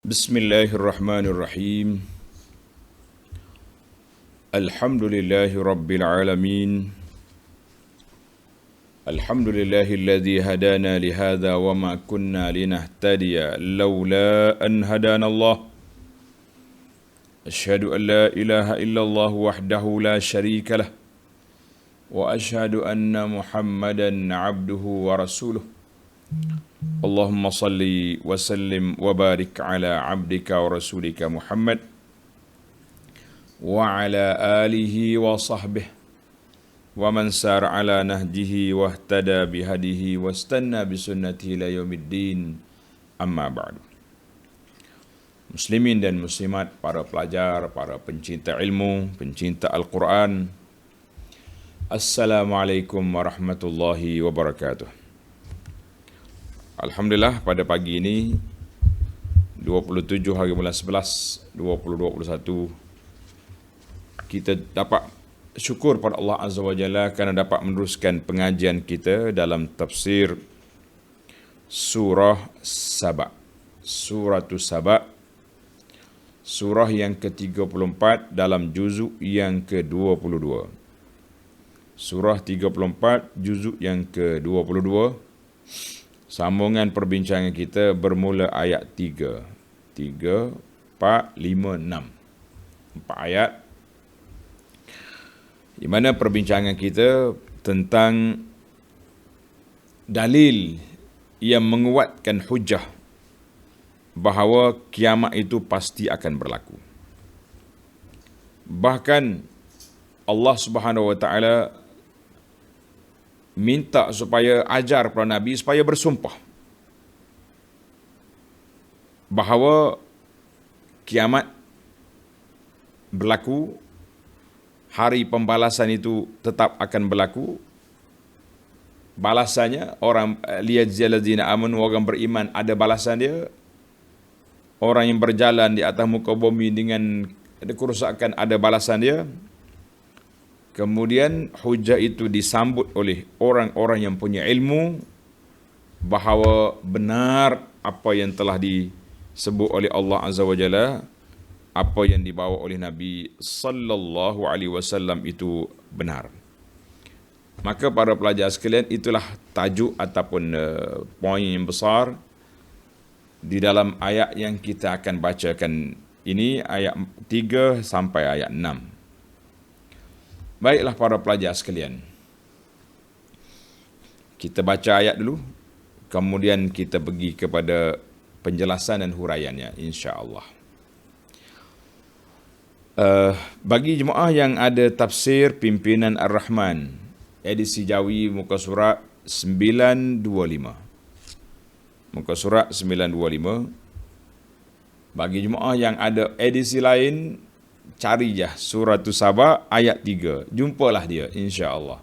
Bismillahirrahmanirrahim. Alhamdulillahi rabbil alamin. Alhamdulillahilladzi hadana lihadza wa ma kunna linahtadiya laula an hadana Allah. Asyhadu an la ilaha illallah wahdahu la syarika lah wa asyhadu anna Muhammadan abduhu wa rasuluh. Allahumma salli wa sallim wa barik ala abdika wa rasulika Muhammad wa ala alihi wa sahbihi wa man sar ala nahjihi wa ihtada bihadihi wa istanna bisunnatihi ila yaumiddin, amma ba'du. Muslimin dan muslimat, para pelajar, para pencinta ilmu, pencinta Al-Quran, Assalamualaikum warahmatullahi wabarakatuh. Alhamdulillah, pada pagi ini 27 hari bulan 11 2021 kita dapat syukur pada Allah Azza wa Jalla kerana dapat meneruskan pengajian kita dalam tafsir surah Saba. Suratul Saba, surah yang ke-34 dalam juzuk yang ke-22. Surah 34 juzuk yang ke-22. Sambungan perbincangan kita bermula ayat 3, 4, 5, 6. 4 ayat di mana perbincangan kita tentang dalil yang menguatkan hujah bahawa kiamat itu pasti akan berlaku. Bahkan Allah Subhanahu wa taala minta supaya ajar para Nabi supaya bersumpah bahawa kiamat berlaku, hari pembalasan itu tetap akan berlaku. Balasannya orang liyajziyal ladzina amanu, orang beriman ada balasan dia. Orang yang berjalan di atas muka bumi dengan kerusakan ada balasan dia. Kemudian hujah itu disambut oleh orang-orang yang punya ilmu bahawa benar apa yang telah disebut oleh Allah Azza wa Jalla, apa yang dibawa oleh Nabi sallallahu alaihi wasallam itu benar. Maka para pelajar sekalian, itulah tajuk ataupun poin yang besar di dalam ayat yang kita akan bacakan ini, ayat 3 sampai ayat 6. Baiklah para pelajar sekalian, kita baca ayat dulu, kemudian kita pergi kepada penjelasan dan huraiannya, insya-Allah. Bagi jemaah yang ada tafsir Pimpinan Ar-Rahman, edisi Jawi, muka surat 925. Muka surat 925. Bagi jemaah yang ada edisi lain, cari je Suratul Saba ayat 3. Jumpalah dia, insya-Allah.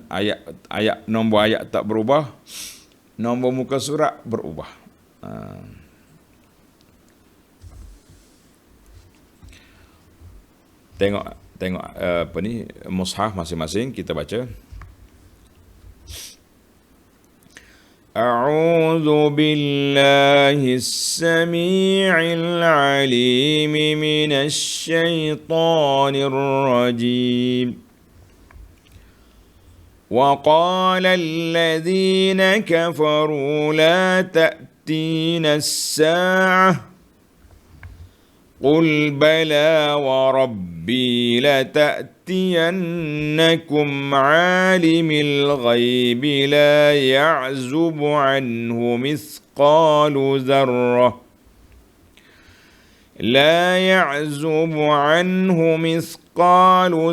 Ayat nombor ayat tak berubah, nombor muka surat berubah. Tengok apa ni mushaf masing-masing, kita baca. أعوذ بالله السميع العليم من الشيطان الرجيم وقال الذين كفروا لا تأتينا الساعة قل بلى وربي لتأتينكم عالم الغيب لا يعزب عنه مثقال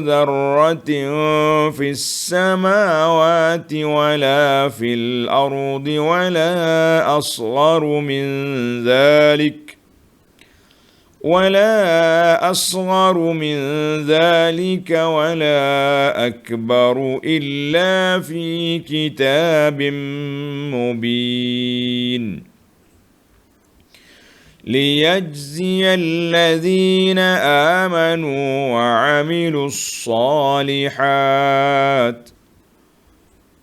ذرة في السماوات ولا في الأرض ولا أصغر من ذلك ولا أكبر إلا في كتاب مبين ليجزي الذين آمنوا وعملوا الصالحات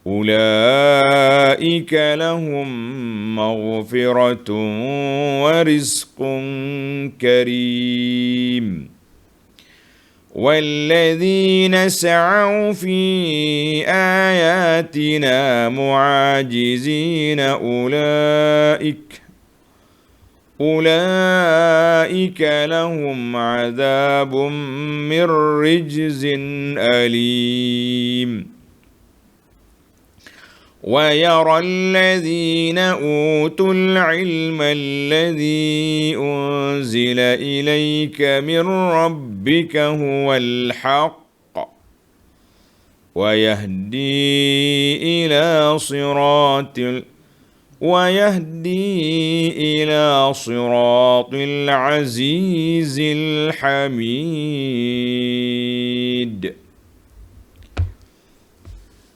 أولئك أولئك لهم مغفرة ورزق كريم والذين سعوا في آياتنا معاجزين أولئك لهم عذاب من رجز أليم ويرى الذين أوتوا العلم الذي أنزل إليك من ربك هو الحق ويهدي إلى صراط العزيز الحميد.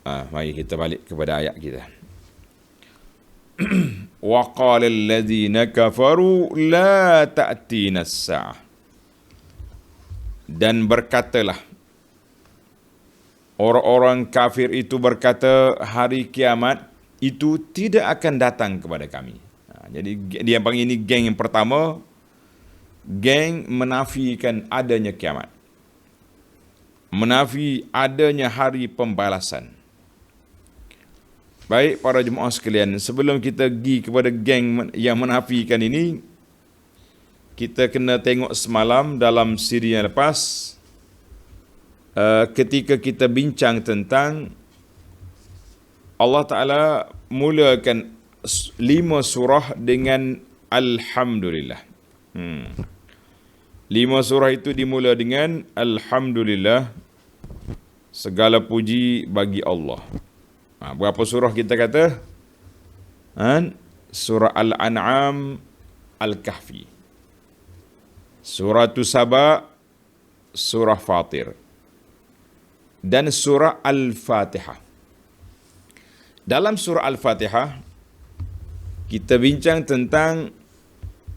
Mari kita balik kepada ayat kita. Wa qala alladhina kafaru la ta'tina as-sa'ah. Dan berkatalah orang-orang kafir itu berkata, hari kiamat itu tidak akan datang kepada kami. Jadi dia panggil ini geng yang pertama, geng menafikan adanya kiamat, menafi adanya hari pembalasan. Baik para jemaah sekalian, sebelum kita pergi kepada geng yang menafikan ini, kita kena tengok semalam dalam siri yang lepas, ketika kita bincang tentang Allah Ta'ala mulakan 5 surah dengan Alhamdulillah. 5 surah itu dimula dengan Alhamdulillah, segala puji bagi Allah. Berapa surah kita kata? Surah Al-An'am, Al-Kahfi, Surah Saba, Surah Fatir, dan Surah Al-Fatihah. Dalam Surah Al-Fatihah, kita bincang tentang,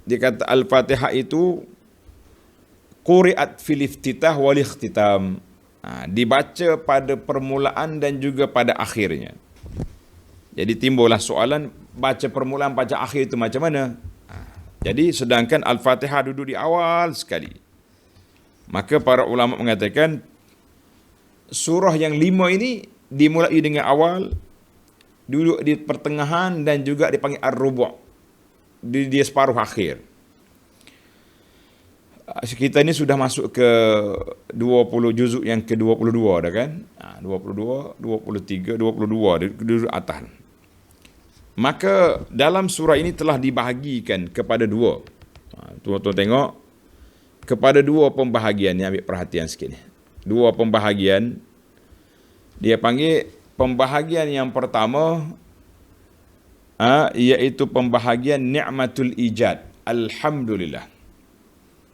dia kata Al-Fatihah itu quri'at fil iftitah wal ikhtitam. Dibaca pada permulaan dan juga pada akhirnya. Jadi timbullah soalan, baca permulaan, baca akhir itu macam mana? Jadi sedangkan Al-Fatihah duduk di awal sekali, maka para ulama mengatakan surah yang 5 ini dimulai dengan awal, duduk di pertengahan, dan juga dipanggil Ar-Rubu', dia separuh akhir. Kita ini sudah masuk ke 20 juzuk yang ke-22 dah kan? 22, 23, 22 duduk atas. Maka dalam surah ini telah dibahagikan kepada 2. Tuan-tuan tengok, kepada 2 pembahagian ni, ambil perhatian sikit ni. 2 pembahagian. Dia panggil pembahagian yang pertama, iaitu pembahagian ni'matul ijad, Alhamdulillah.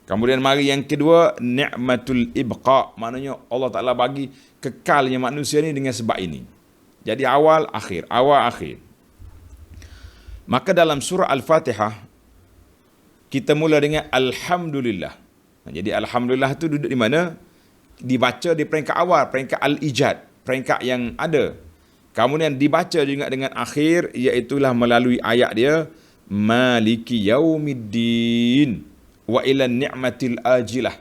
Kemudian mari yang kedua, ni'matul ibqa, maknanya Allah Ta'ala bagi kekalnya manusia ni dengan sebab ini. Jadi awal akhir, awal akhir. Maka dalam surah Al-Fatihah kita mula dengan Alhamdulillah. Jadi Alhamdulillah itu duduk di mana? Dibaca di peringkat awal, peringkat Al-Ijad, peringkat yang ada. Kemudian dibaca juga dengan akhir, iaitulah melalui ayat dia, Maliki Yaumiddin wa ila ni'matil ajilah.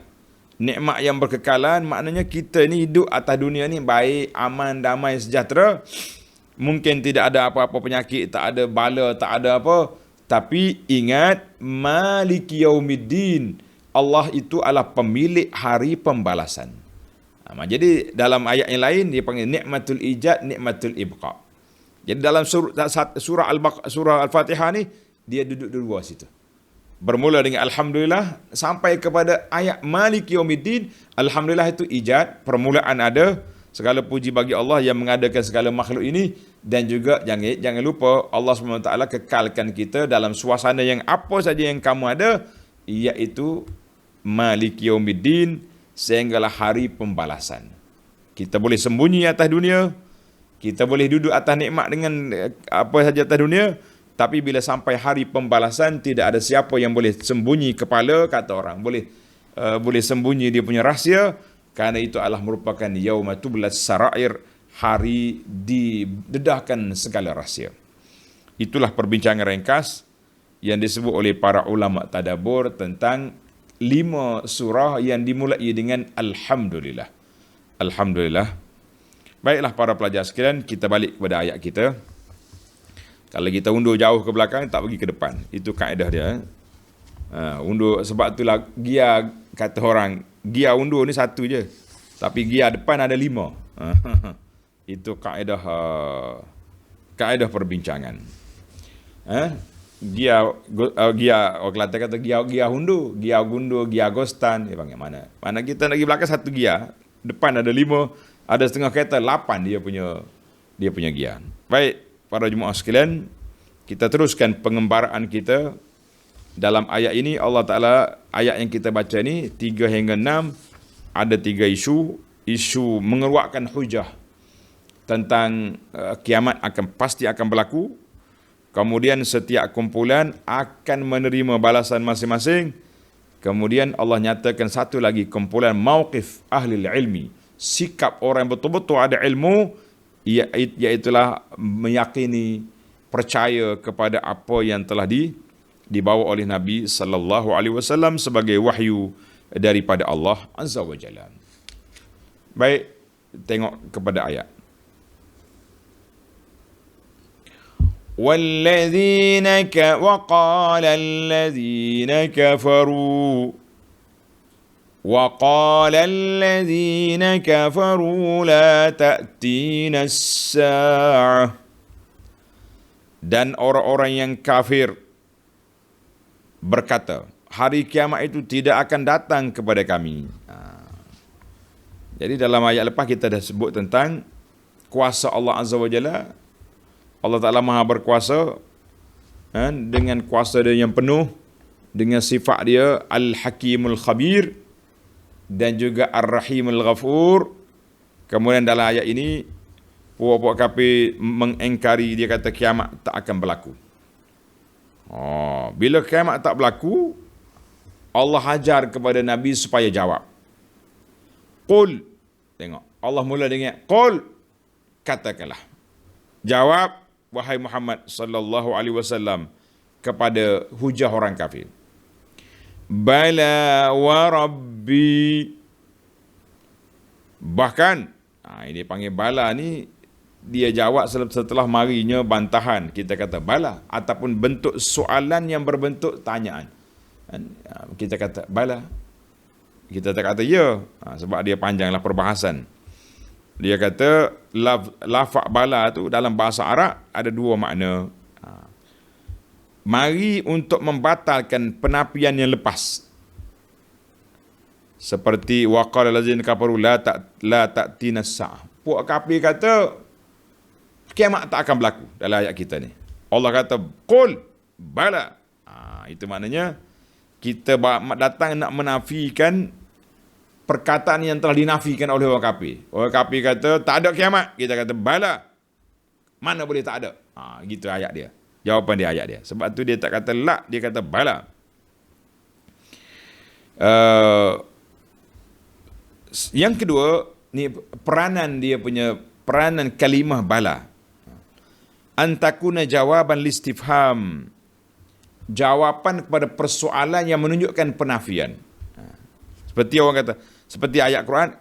Nikmat yang berkekalan, maknanya kita ni hidup atas dunia ni baik, aman, damai, sejahtera. Mungkin tidak ada apa-apa penyakit, tak ada bala, tak ada apa. Tapi ingat, Maliki Yaumiddin, Allah itu adalah pemilik hari pembalasan. Jadi dalam ayat yang lain dia panggil ni'matul ijad, ni'matul ibqa. Jadi dalam surah Al-Fatihah ni dia duduk di luar situ. Bermula dengan Alhamdulillah sampai kepada ayat Maliki Yaumiddin. Alhamdulillah itu ijad, permulaan ada. Segala puji bagi Allah yang mengadakan segala makhluk ini. Dan juga jangan lupa Allah SWT kekalkan kita dalam suasana yang apa saja yang kamu ada, iaitu Maliki Yaumiddin, sehinggalah hari pembalasan. Kita boleh sembunyi atas dunia, kita boleh duduk atas nikmat dengan apa saja atas dunia, tapi bila sampai hari pembalasan, tidak ada siapa yang boleh sembunyi kepala, kata orang. Boleh sembunyi dia punya rahsia, kerana itu adalah merupakan yauma tublas sarair, hari didedahkan segala rahsia. Itulah perbincangan ringkas yang disebut oleh para ulama tadabbur tentang 5 surah yang dimulai dengan Alhamdulillah. Alhamdulillah. Baiklah para pelajar sekalian, kita balik kepada ayat kita. Kalau kita undur jauh ke belakang, tak pergi ke depan. Itu kaedah dia. Undur, sebab itulah gia, kata orang, gia undur ni satu je. Tapi gia depan ada 5. Itu kaedah perbincangan. Gia orang Kelantan kata gia hundu, gia gundu, gia gostan. Panggil mana? Mana kita nak pergi belakang satu gia, depan ada 5, ada setengah kereta 8 dia punya gia. Baik, para jemaah sekalian, kita teruskan pengembaraan kita dalam ayat ini. Allah Taala, ayat yang kita baca ni 3 hingga 6 ada 3 isu mengeruakkan hujah tentang kiamat pasti akan berlaku. Kemudian setiap kumpulan akan menerima balasan masing-masing. Kemudian Allah nyatakan satu lagi, kumpulan mauqif ahli ilmi, sikap orang yang betul-betul ada ilmu, iaitulah meyakini, percaya kepada apa yang telah dibawa oleh Nabi sallallahu alaihi wasallam sebagai wahyu daripada Allah Azza wa Jalla. Baik, tengok kepada ayat. وقال الذين كفروا لا تأتينا الساعة. Dan orang-orang yang kafir berkata, hari kiamat itu tidak akan datang kepada kami. Jadi dalam ayat lepas kita dah sebut tentang kuasa Allah Azza wa Jalla. Allah Ta'ala Maha berkuasa, dengan kuasa dia yang penuh, dengan sifat dia Al-Hakimul Khabir dan juga Ar-Rahimul Ghafur. Kemudian dalam ayat ini puak-puak kafir mengingkari, dia kata kiamat tak akan berlaku. Bila kiamat tak berlaku, Allah ajar kepada Nabi supaya jawab. Qul, tengok, Allah mula dengan Qul, katakanlah. Jawab, wahai Muhammad sallallahu alaihi wasallam, kepada hujah orang kafir. Bala wa rabbi. Bahkan ini panggil bala ni, dia jawab setelah marinya bantahan. Kita kata bala, ataupun bentuk soalan yang berbentuk tanyaan. Kita kata bala, kita tak kata ya, sebab dia panjanglah perbahasan. Dia kata lafaz bala tu dalam bahasa Arab ada 2 makna. Mari untuk membatalkan penafian yang lepas. Seperti waqala allazina kafaru la ta'tina as-sa'ah. Puak kafir kata kiamat tak akan berlaku dalam ayat kita ni. Allah kata qul bala. Itu maknanya kita datang nak menafikan perkataan yang telah dinafikan oleh orang kafir. Orang kafir kata tak ada kiamat, kita kata bala. Mana boleh tak ada? Gitu ayat dia. Jawapan dia ayat dia. Sebab tu dia tak kata la, dia kata bala. Yang kedua, ni peranan dia punya, peranan kalimah bala. Antakuna jawaban listifham. Jawapan kepada persoalan yang menunjukkan penafian. Seperti orang kata, seperti ayat Quran,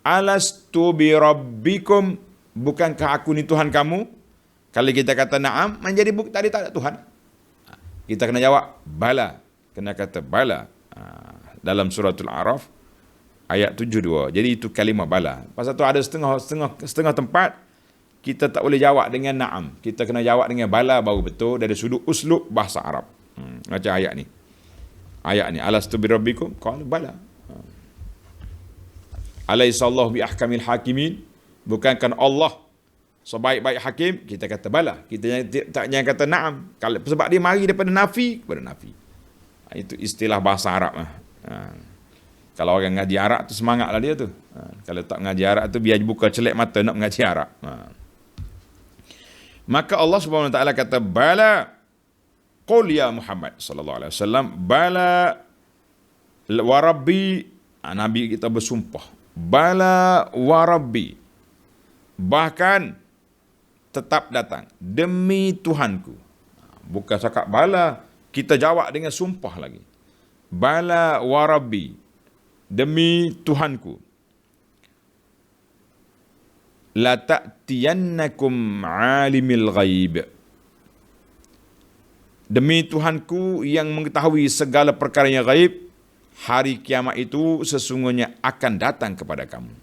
alastu bi rabbikum, bukankah aku ni Tuhan kamu? Kalau kita kata na'am, menjadi tadi tak ada Tuhan. Kita kena jawab bala, kena kata bala. Dalam suratul Araf ayat 72. Jadi itu kalimah bala. Pasal tu ada setengah tempat kita tak boleh jawab dengan na'am. Kita kena jawab dengan bala baru betul dari sudut uslub bahasa Arab. Macam ayat ni. Ayat ni, alastu bi rabbikum? Qala bala. Alaihissallahu bi ahkamil hakimin, bukankah Allah sebaik-baik hakim? Kita kata bala. Kita jangan kata na'am. Sebab dia mari daripada nafi kepada nafi. Itu istilah bahasa Arab. Kalau orang ngaji Arab tu semangatlah dia tu. Kalau tak ngaji Arab tu biar buka celek mata nak mengaji Arab. Maka Allah Subhanahu Wa Taala kata bala. Qul ya Muhammad sallallahu alaihi wasallam, bala wa rabbi. Nabi kita bersumpah, bala wa rabbi, bahkan tetap datang demi Tuhanku. Bukan cakap bala, kita jawab dengan sumpah lagi. Bala wa rabbi, demi Tuhanku. La ta'tiyannakum alimil ghaib. Demi Tuhanku yang mengetahui segala perkara yang gaib, hari kiamat itu sesungguhnya akan datang kepada kamu.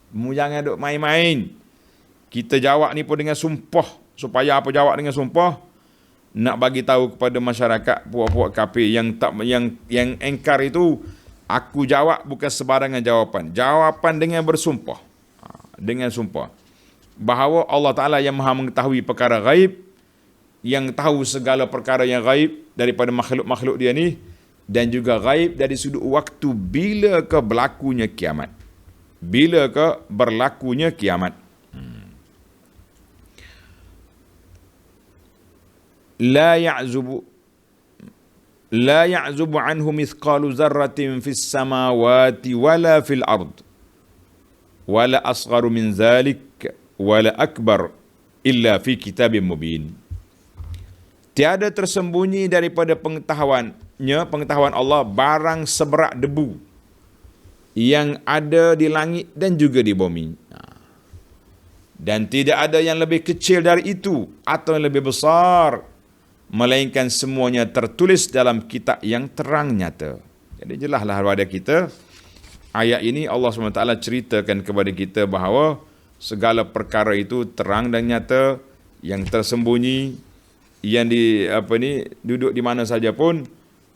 Mu jangan duk main-main. Kita jawab ni pun dengan sumpah. Supaya apa jawab dengan sumpah? Nak bagi tahu kepada masyarakat puak-puak kafir yang engkar itu, aku jawab bukan sebarangan jawapan. Jawapan dengan bersumpah. Dengan sumpah. Bahawa Allah Ta'ala yang maha mengetahui perkara gaib, yang tahu segala perkara yang gaib daripada makhluk-makhluk dia ni, dan juga gaib dari sudut waktu bila ke berlakunya kiamat. Bila ke berlakunya kiamat. La ya'zubu anhu mithqalu zarratin fis samawati wala fil ard wala asgharu min dhalik wala akbar illa fi kitabim mubin. Tiada tersembunyi daripada pengetahuan Allah barang seberak debu yang ada di langit dan juga di bumi. Dan tidak ada yang lebih kecil dari itu atau yang lebih besar, melainkan semuanya tertulis dalam kitab yang terang nyata. Jadi jelaslah kepada kita, ayat ini Allah SWT ceritakan kepada kita bahawa segala perkara itu terang dan nyata, yang tersembunyi, yang duduk di mana saja pun,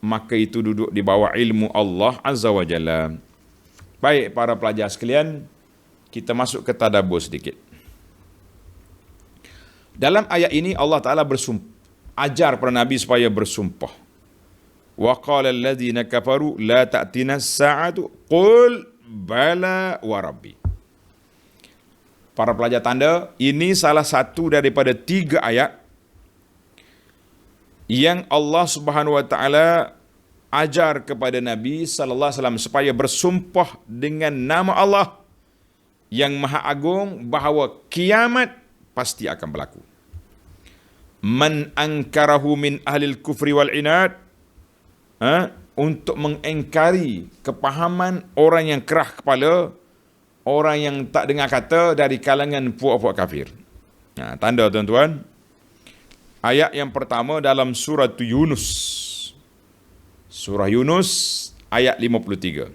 maka itu duduk di bawah ilmu Allah Azza wa Jalla. Baik para pelajar sekalian, kita masuk ke tadabbur sedikit. Dalam ayat ini Allah Ta'ala bersumpah, ajar para Nabi supaya bersumpah. Wa qala alladhina kafaru la ta'tina as-sa'atu qul bala wa rabbi. Para pelajar tanda, ini salah satu daripada 3 ayat yang Allah Subhanahu wa taala ajar kepada Nabi sallallahu alaihi wasallam supaya bersumpah dengan nama Allah yang Maha Agung bahawa kiamat pasti akan berlaku. Man ankarahu min ahlil kufri wal inad, untuk mengingkari kepahaman orang yang kerah kepala, orang yang tak dengar kata dari kalangan puak-puak kafir. Tanda tuan-tuan, ayat yang pertama dalam surah Yunus. Surah Yunus ayat 53.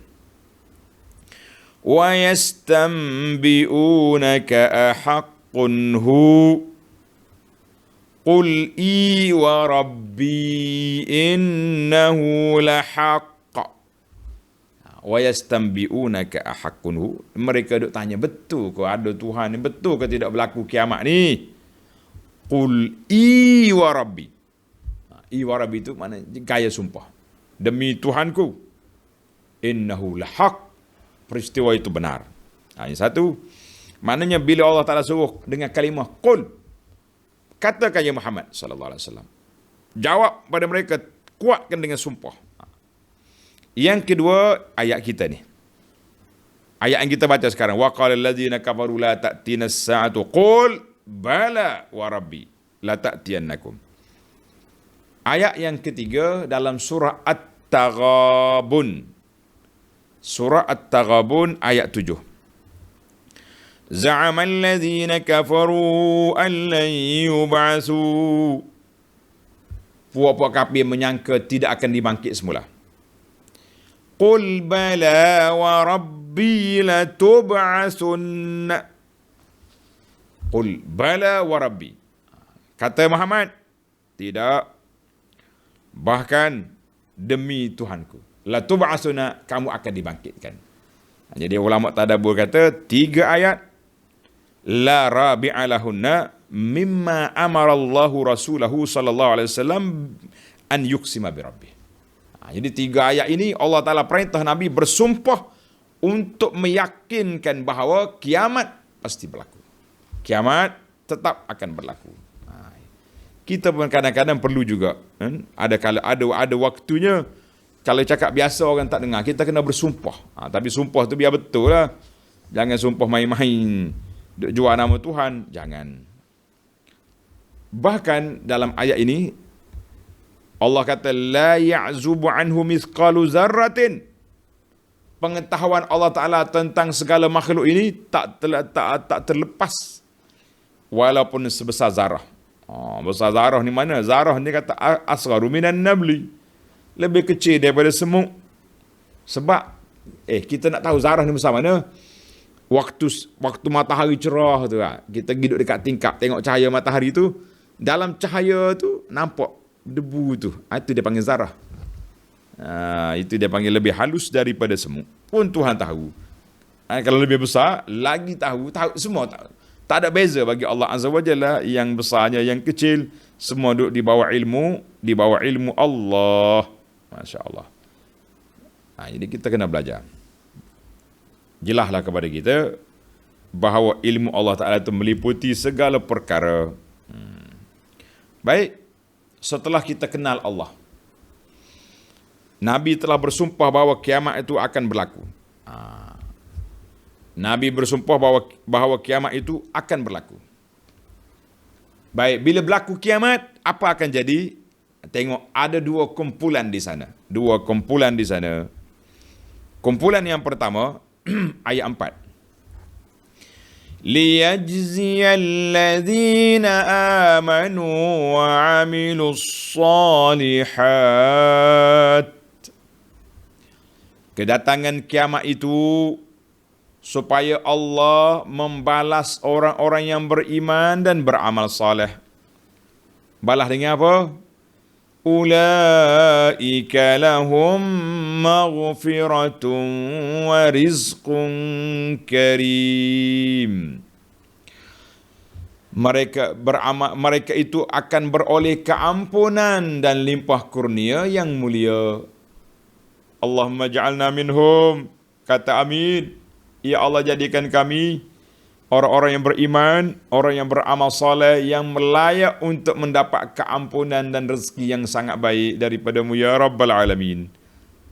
Wa yastanbi'unaka ahaqqun hu Qul i wa rabbi innahu lahaq. Wa yastanbi'unaka ahaqunhu. Mereka duk tanya, betul ke ada Tuhan ni? Betul ke tidak berlaku kiamat ni? Qul i wa rabbi. I wa rabbi itu makna gaya sumpah. Demi Tuhanku, innahu lahaq. Peristiwa itu benar. Yang satu, maknanya bila Allah Ta'ala suruh dengan kalimah qul, katakan ya Muhammad sallallahu alaihi wasallam. Jawab pada mereka, kuatkan dengan sumpah. Yang kedua, ayat kita ni. Ayat yang kita baca sekarang, wa qala allazina kafaru la ta'tina as-sa'atu qul bala wa rabbi la ta'tiyannakum. Ayat yang ketiga dalam surah At-Taghabun. Surah At-Taghabun ayat 7. Za'ama alladhina kafaru an lan yub'atsu. Puak-puak kafir menyangka tidak akan dibangkit semula. Qul bala wa rabbi latub'atsunna. Qul bala wa rabbi. Kata Muhammad, tidak. Bahkan demi Tuhanku, latub'atsunna, kamu akan dibangkitkan. Jadi ulama tadabbur kata 3 ayat la rabi'a lahunna mimma amara Allahu rasulahu sallallahu alaihi wasallam an yuqsima bi rabbih. Jadi 3 ayat ini Allah Ta'ala perintah Nabi bersumpah untuk meyakinkan bahawa kiamat pasti berlaku. Kiamat tetap akan berlaku. Kita pun kadang-kadang perlu juga, ada waktunya. Kalau cakap biasa orang tak dengar, kita kena bersumpah. Tapi sumpah tu biar betul lah. Jangan sumpah main-main, jual nama Tuhan, jangan. Bahkan dalam ayat ini Allah kata la ya'zubu anhu mithqalu zarratin. Pengetahuan Allah Ta'ala tentang segala makhluk ini tak terlepas walaupun sebesar zarah. Besar zarah ni mana? Zarah ni kata asgharu minan nabli. Lebih kecil daripada semut. Sebab kita nak tahu zarah ni besar mana? Waktu matahari cerah tu lah. Kita duduk dekat tingkap tengok cahaya matahari tu. Dalam cahaya tu nampak debu tu. Itu dia panggil zarah. Itu dia panggil lebih halus daripada semut. Pun Tuhan tahu. Kalau lebih besar, lagi tahu semua tahu. Tak ada beza bagi Allah Azza wa Jalla, yang besarnya, yang kecil, semua duduk di bawah ilmu Allah. Masya Allah. Jadi kita kena belajar. Jelaslah kepada kita bahawa ilmu Allah Ta'ala itu meliputi segala perkara. Baik, setelah kita kenal Allah, Nabi telah bersumpah bahawa kiamat itu akan berlaku. Nabi bersumpah bahawa kiamat itu akan berlaku. Baik, bila berlaku kiamat, apa akan jadi? Tengok, ada dua kumpulan di sana. Kumpulan yang pertama, ayat 4. Liyajziyal ladzina amanu wa 'amilus shalihat. Kedatangan kiamat itu supaya Allah membalas orang-orang yang beriman dan beramal saleh. Balas dengan apa? Ulaika lahum maghfiratun wa rizqun karim. Mereka itu akan beroleh keampunan dan limpah kurnia yang mulia. Allahumma ja'alna minhum. Kata amin. Ya Allah, jadikan kami orang-orang yang beriman, orang yang beramal soleh, yang layak untuk mendapat keampunan dan rezeki yang sangat baik daripada-Mu ya Rabbal Alamin.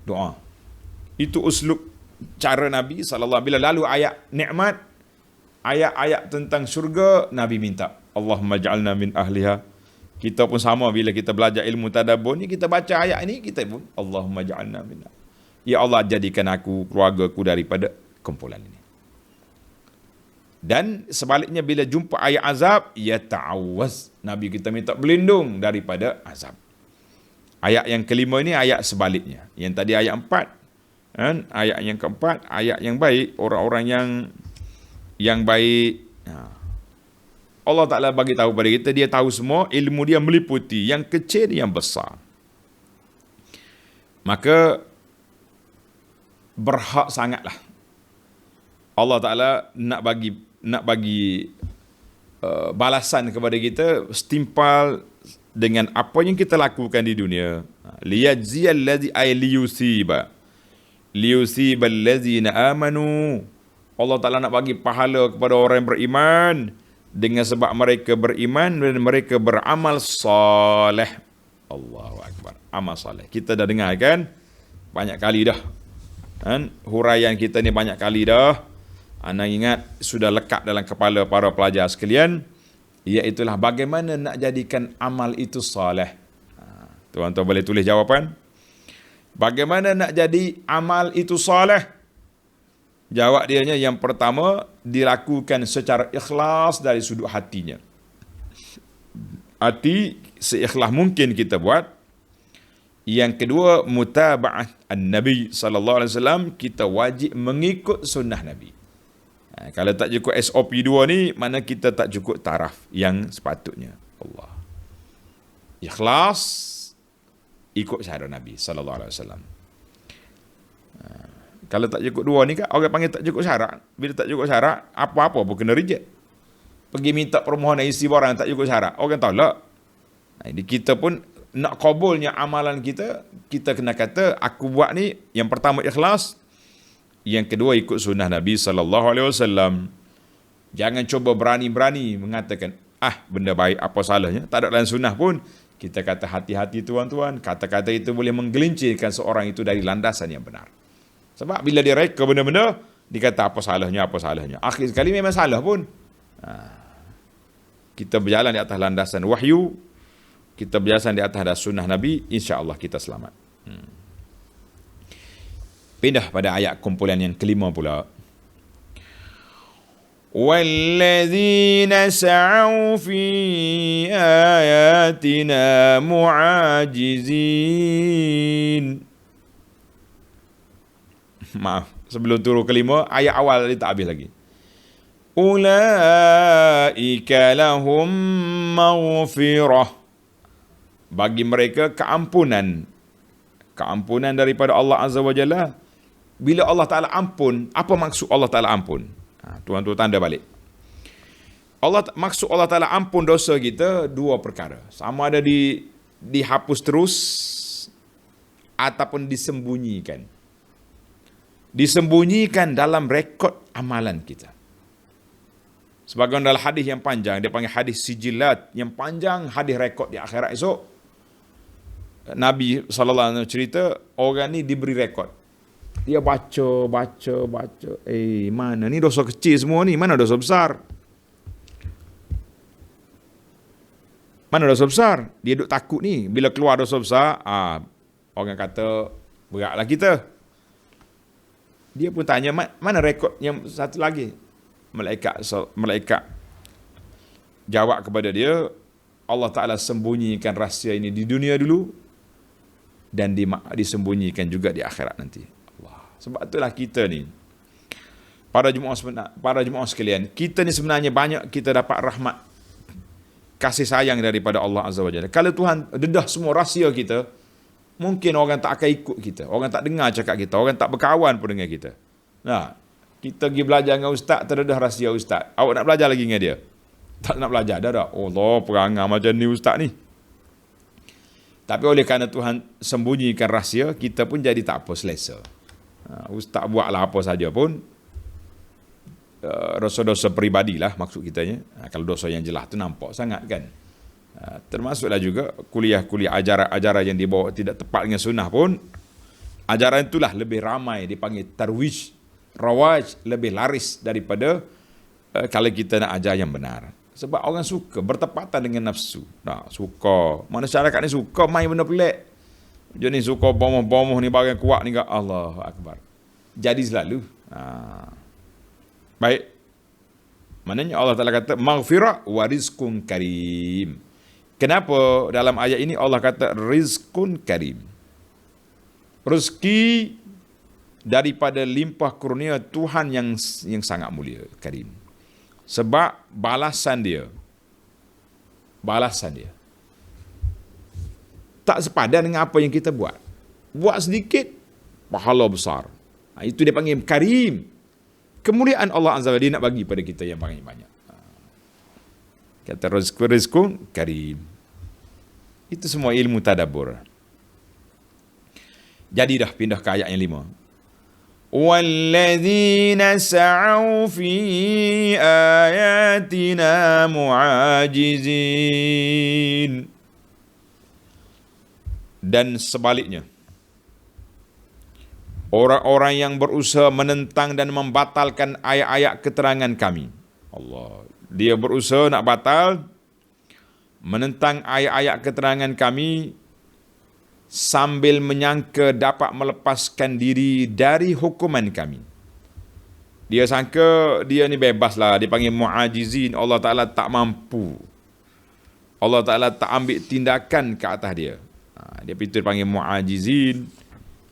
Doa. Itu uslub cara Nabi SAW. Bila lalu ayat nikmat, ayat-ayat tentang syurga, Nabi minta, Allahumma ja'alna min ahliha. Kita pun sama, bila kita belajar ilmu tadabbur ni, kita baca ayat ini, kita pun Allahumma ja'alna min ahliha. Ya Allah, jadikan aku, keluargaku daripada kumpulan ini. Dan sebaliknya, bila jumpa ayat azab, ya ta'awaz. Nabi kita minta berlindung daripada azab. Ayat yang kelima ini ayat sebaliknya. Yang tadi ayat 4. Kan? Ayat yang keempat, ayat yang baik. Orang-orang yang baik. Allah Ta'ala bagi tahu pada kita, dia tahu semua, ilmu dia meliputi yang kecil, yang besar. Maka berhak sangatlah Allah Ta'ala nak bagi balasan kepada kita setimpal dengan apa yang kita lakukan di dunia. Liyajziyal ladzi ay liyusibal ladzina amanu. Allah Ta'ala nak bagi pahala kepada orang yang beriman dengan sebab mereka beriman dan mereka beramal soleh. Allahu Akbar. Amal soleh. Kita dah dengar kan banyak kali dah. Huraian kita ni banyak kali dah. Anda ingat, sudah lekat dalam kepala para pelajar sekalian, iaitulah bagaimana nak jadikan amal itu soleh. Tuan-tuan boleh tulis jawapan. Bagaimana nak jadi amal itu soleh? Jawab dianya, yang pertama, dilakukan secara ikhlas dari sudut hatinya. Hati seikhlas mungkin kita buat. Yang kedua, mutaba'ah an-Nabi sallallahu alaihi wasallam, kita wajib mengikut sunnah Nabi. Kalau tak cukup SOP 2 ni, mana kita tak cukup taraf yang sepatutnya. Allah. Ikhlas, ikut cara Nabi sallallahu alaihi wasallam. Kalau tak cukup 2 ni kan, orang panggil tak cukup syarat. Bila tak cukup syarat, apa-apa pun kena reject. Pergi minta permohonan isi barang tak cukup syarat, orang tolak. Jadi kita pun nak kabulnya amalan kita, kita kena kata, aku buat ni, yang pertama ikhlas, yang kedua ikut sunnah Nabi SAW. Jangan cuba berani-berani mengatakan, benda baik, apa salahnya? Tak ada dalam sunnah pun. Kita kata hati-hati tuan-tuan, kata-kata itu boleh menggelincirkan seorang itu dari landasan yang benar. Sebab bila dia reka benda-benda, dia kata apa salahnya. Akhir sekali memang salah pun. kita berjalan di atas landasan wahyu, kita berjalan di atas sunnah Nabi, insya-Allah kita selamat. Pindah pada ayat kumpulan yang kelima pula. وَالَّذِينَ سَعَوْا فِي آيَاتِنَا مُعَاجِزِينَ. Maaf, sebelum turun kelima, ayat awal tadi tak habis lagi. Ulaika lahum maghfirah. Bagi mereka keampunan. Keampunan daripada Allah Azza wa Jalla. Bila Allah Ta'ala ampun, apa maksud Allah Ta'ala ampun? Tuan-tuan tanda balik. Maksud Allah Ta'ala ampun dosa kita dua perkara. Sama ada dihapus terus ataupun disembunyikan. Disembunyikan dalam rekod amalan kita. Sebagian dalam hadis yang panjang, dia panggil hadis sijilat, yang panjang hadis rekod di akhirat esok. Nabi SAW cerita, orang ni diberi rekod. Dia baca. Mana ni dosa kecil semua ni? Mana dosa besar? Mana dosa besar? Dia duk takut ni. Bila keluar dosa besar, orang kata, beratlah kita. Dia pun tanya, mana rekod yang satu lagi? Malaikat jawab kepada dia, Allah Ta'ala sembunyikan rahsia ini di dunia dulu dan disembunyikan juga di akhirat nanti. Sebab itulah kita ni, para jemaah sekalian, kita ni sebenarnya banyak kita dapat rahmat, kasih sayang daripada Allah Azza wa Jalla. Kalau Tuhan dedah semua rahsia kita, mungkin orang tak akan ikut kita, orang tak dengar cakap kita, orang tak berkawan pun dengan kita. Nah, kita pergi belajar dengan ustaz, terdedah rahsia ustaz. Awak nak belajar lagi dengan dia? Tak nak belajar dah. Allah, perangai macam ni ustaz ni. Tapi oleh kerana Tuhan sembunyikan rahsia, kita pun jadi tak apa, selesa. Ustaz buatlah apa saja pun, dosa-dosa peribadilah maksud kitanya. Kalau dosa yang jelas tu nampak sangat kan. Termasuklah juga kuliah-kuliah ajaran yang dibawa tidak tepat dengan sunnah pun, ajaran itulah lebih ramai dipanggil tarwij, rawaj, lebih laris daripada kalau kita nak ajar yang benar. Sebab orang suka bertepatan dengan nafsu. Suka, masyarakat ni suka main benda pelik. Jenis suka bomoh-bomoh ni, barang kuat ni, Allahu Akbar. Jadi selalu. Baik. Maknanya Allah Ta'ala kata, maghfirah wa rizqun karim. Kenapa dalam ayat ini Allah kata rizqun karim? Rezeki daripada limpah kurnia Tuhan yang sangat mulia, karim. Sebab balasan dia tak sepadan dengan apa yang kita buat. Buat sedikit, pahala besar. Itu dia panggil karim. Kemuliaan Allah Azza wa Jalla, dia nak bagi pada kita yang banyak-banyak. Kata rizqun karim. Itu semua ilmu tadabbur. Jadi dah pindah ke ayat yang 5. Walladzina sa'au fi ayatina mu'ajizin. Dan sebaliknya, orang-orang yang berusaha menentang dan membatalkan ayat-ayat keterangan kami. Allah, dia berusaha nak batal, menentang ayat-ayat keterangan kami sambil menyangka dapat melepaskan diri dari hukuman kami. Dia sangka dia ni bebas lah, dia panggil mu'ajizin. Allah Ta'ala tak mampu, Allah Ta'ala tak ambil tindakan ke atas dia. Dia pintu panggil mu'ajizin.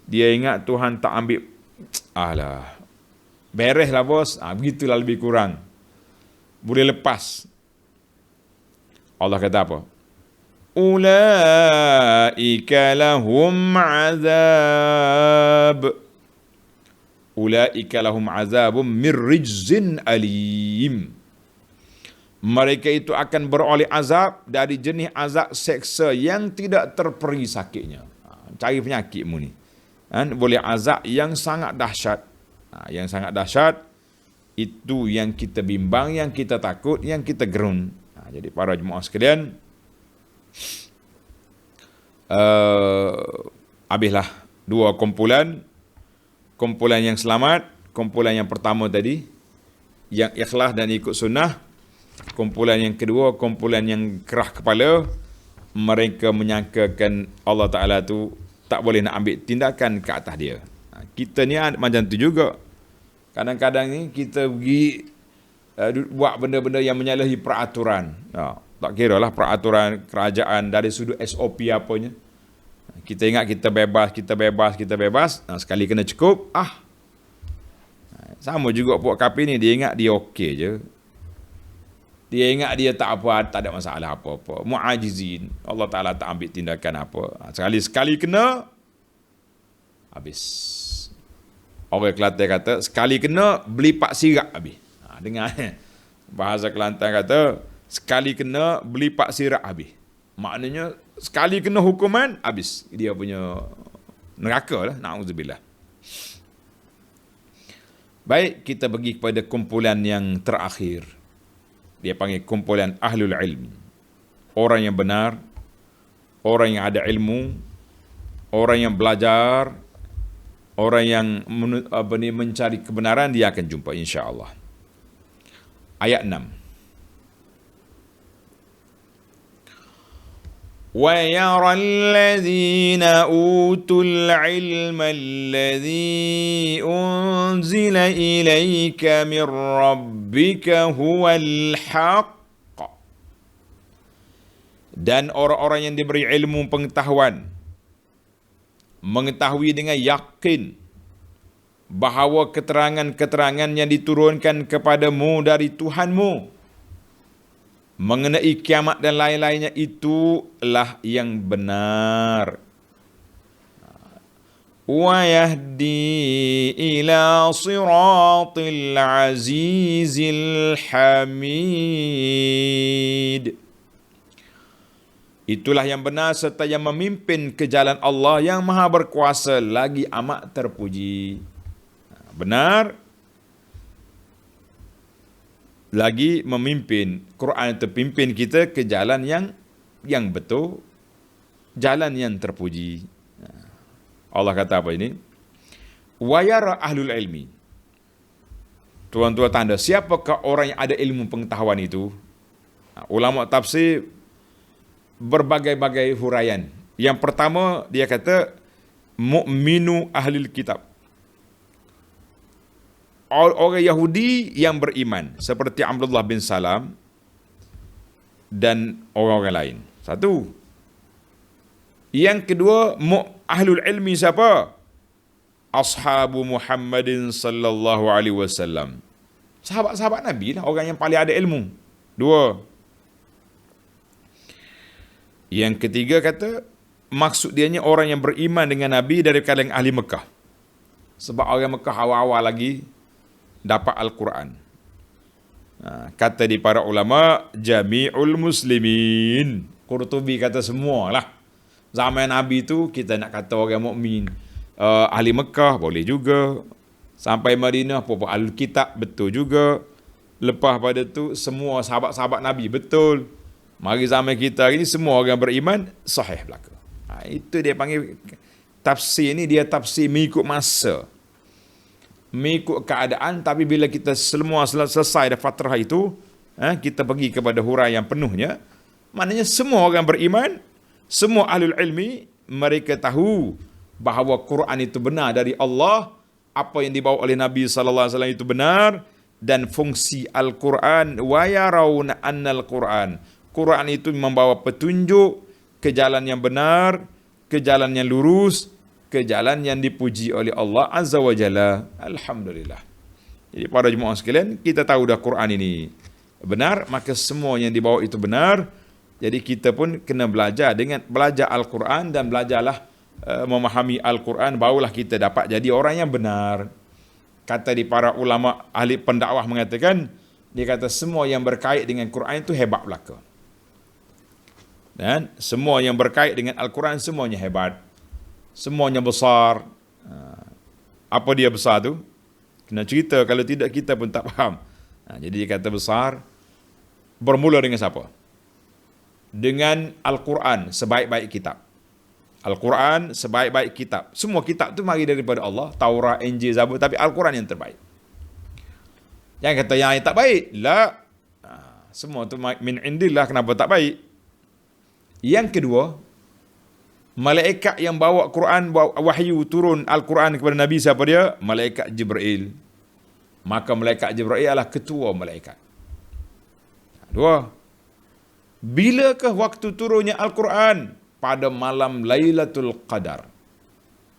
Dia ingat Tuhan tak ambil, beres lah bos, begitulah lebih kurang, boleh lepas. Allah kata apa? Ulaika lahum azab. Ulaika lahum azabum min rijzin alim. Mereka itu akan beroleh azab dari jenis azab seksa yang tidak terperi sakitnya. Cari penyakitmu ni. Boleh azab yang sangat dahsyat. Yang sangat dahsyat, itu yang kita bimbang, yang kita takut, yang kita gerun. Jadi para jemaah sekalian, habislah dua kumpulan. Kumpulan yang selamat, kumpulan yang pertama tadi, yang ikhlas dan ikut sunnah. Kumpulan yang kedua, kumpulan yang kerah kepala, mereka menyangkakan Allah Ta'ala tu tak boleh nak ambil tindakan ke atas dia. Kita ni macam tu juga. Kadang-kadang ni kita pergi buat benda-benda yang menyalahi peraturan. Tak kira lah peraturan kerajaan dari sudut SOP apanya. Kita ingat kita bebas. Sekali kena cukup, sama juga puak kapi ni, dia ingat dia okey je. Dia ingat dia tak apa, tak ada masalah apa-apa. Mu'ajizin. Allah Ta'ala tak ambil tindakan apa. Sekali kena, habis. Orang Kelantan kata, sekali kena, beli pak sirap habis. Dengar. Bahasa Kelantan kata, sekali kena, beli pak sirap habis. Maknanya, sekali kena hukuman, habis. Dia punya neraka lah. Na'udzubillah. Baik, kita pergi kepada kumpulan yang terakhir. Dia panggil kumpulan ahlul ilm. Orang yang benar, orang yang ada ilmu, orang yang belajar, orang yang mencari kebenaran, dia akan jumpa insya-Allah. Ayat 6. وَيَرَى الَّذِينَ أُوتُوا الْعِلْمَ الَّذِي أُنْزِلَ إِلَيْكَ مِنْ رَبِّكَ هُوَ الْحَقُّ. Dan orang-orang yang diberi ilmu pengetahuan mengetahui dengan yakin bahawa keterangan-keterangan yang diturunkan kepadamu dari Tuhanmu mengenai kiamat dan lain-lainnya itulah yang benar. Wa yahdi ila siratil azizil hamid. Itulah yang benar serta yang memimpin ke jalan Allah yang maha berkuasa lagi amat terpuji. Benar lagi memimpin. Quran itu pimpin kita ke jalan yang betul, jalan yang terpuji. Allah kata apa ini? Wa yara ahlul ilmi. Tuan-tuan tanda, siapakah orang yang ada ilmu pengetahuan itu? Ulama tafsir berbagai-bagai huraian. Yang pertama dia kata mu'minu ahlil kitab. Orang Yahudi yang beriman seperti Abdullah bin Salam dan orang-orang lain. Satu. Yang kedua, ahlul ilmi siapa? Ashabu Muhammadin sallallahu alaihi wasallam. Sahabat-sahabat Nabi lah, orang yang paling ada ilmu. Dua. Yang ketiga kata, maksud dianya orang yang beriman dengan Nabi dari kalangan ahli Mekah. Sebab orang Mekah awal-awal lagi dapat Al-Quran. Kata di para ulama, jami'ul muslimin. Qurtubi kata semualah. Zaman Nabi tu kita nak kata orang mukmin, ahli Mekah boleh juga. Sampai Madinah apa-apa ahli kitab betul juga. Lepas pada tu semua sahabat-sahabat Nabi betul. Mari zaman kita ini semua orang beriman sahih belaka. Itu dia panggil tafsir ni, dia tafsir mengikut masa, mengikut keadaan. Tapi bila kita semua selesai dah fatrah itu, kita pergi kepada huraian yang penuhnya, maknanya semua orang beriman, semua ahlul ilmi, mereka tahu bahawa Quran itu benar dari Allah, apa yang dibawa oleh Nabi sallallahu alaihi wasallam itu benar, dan fungsi Al-Quran, wa yarawna annal Quran, Quran itu membawa petunjuk ke jalan yang benar, ke jalan yang lurus, ke jalan yang dipuji oleh Allah Azza wa Jalla. Alhamdulillah. Jadi para jemaah sekalian, kita tahu dah Quran ini benar, maka semua yang dibawa itu benar. Jadi kita pun kena belajar Al-Quran dan belajarlah memahami Al-Quran, barulah kita dapat jadi orang yang benar. Kata di para ulama ahli pendakwah mengatakan, dia kata semua yang berkait dengan Quran itu hebat belaka. Dan semua yang berkait dengan Al-Quran semuanya hebat. Semuanya besar. Apa dia besar tu? Kena cerita, kalau tidak kita pun tak faham. Jadi dia kata besar. Bermula dengan siapa? Dengan Al-Quran, sebaik-baik kitab. Al-Quran, sebaik-baik kitab. Semua kitab tu mari daripada Allah. Taurat, Injil, Zabur. Tapi Al-Quran yang terbaik. Jangan kata yang tak baik. La. Semua tu min indillah, kenapa tak baik? Yang kedua, malaikat yang bawa Quran, bawa wahyu turun Al-Quran kepada Nabi, siapa dia? Malaikat Jibril. Maka malaikat Jibril adalah ketua malaikat. Dua, bilakah waktu turunnya Al-Quran? Pada malam Lailatul Qadar.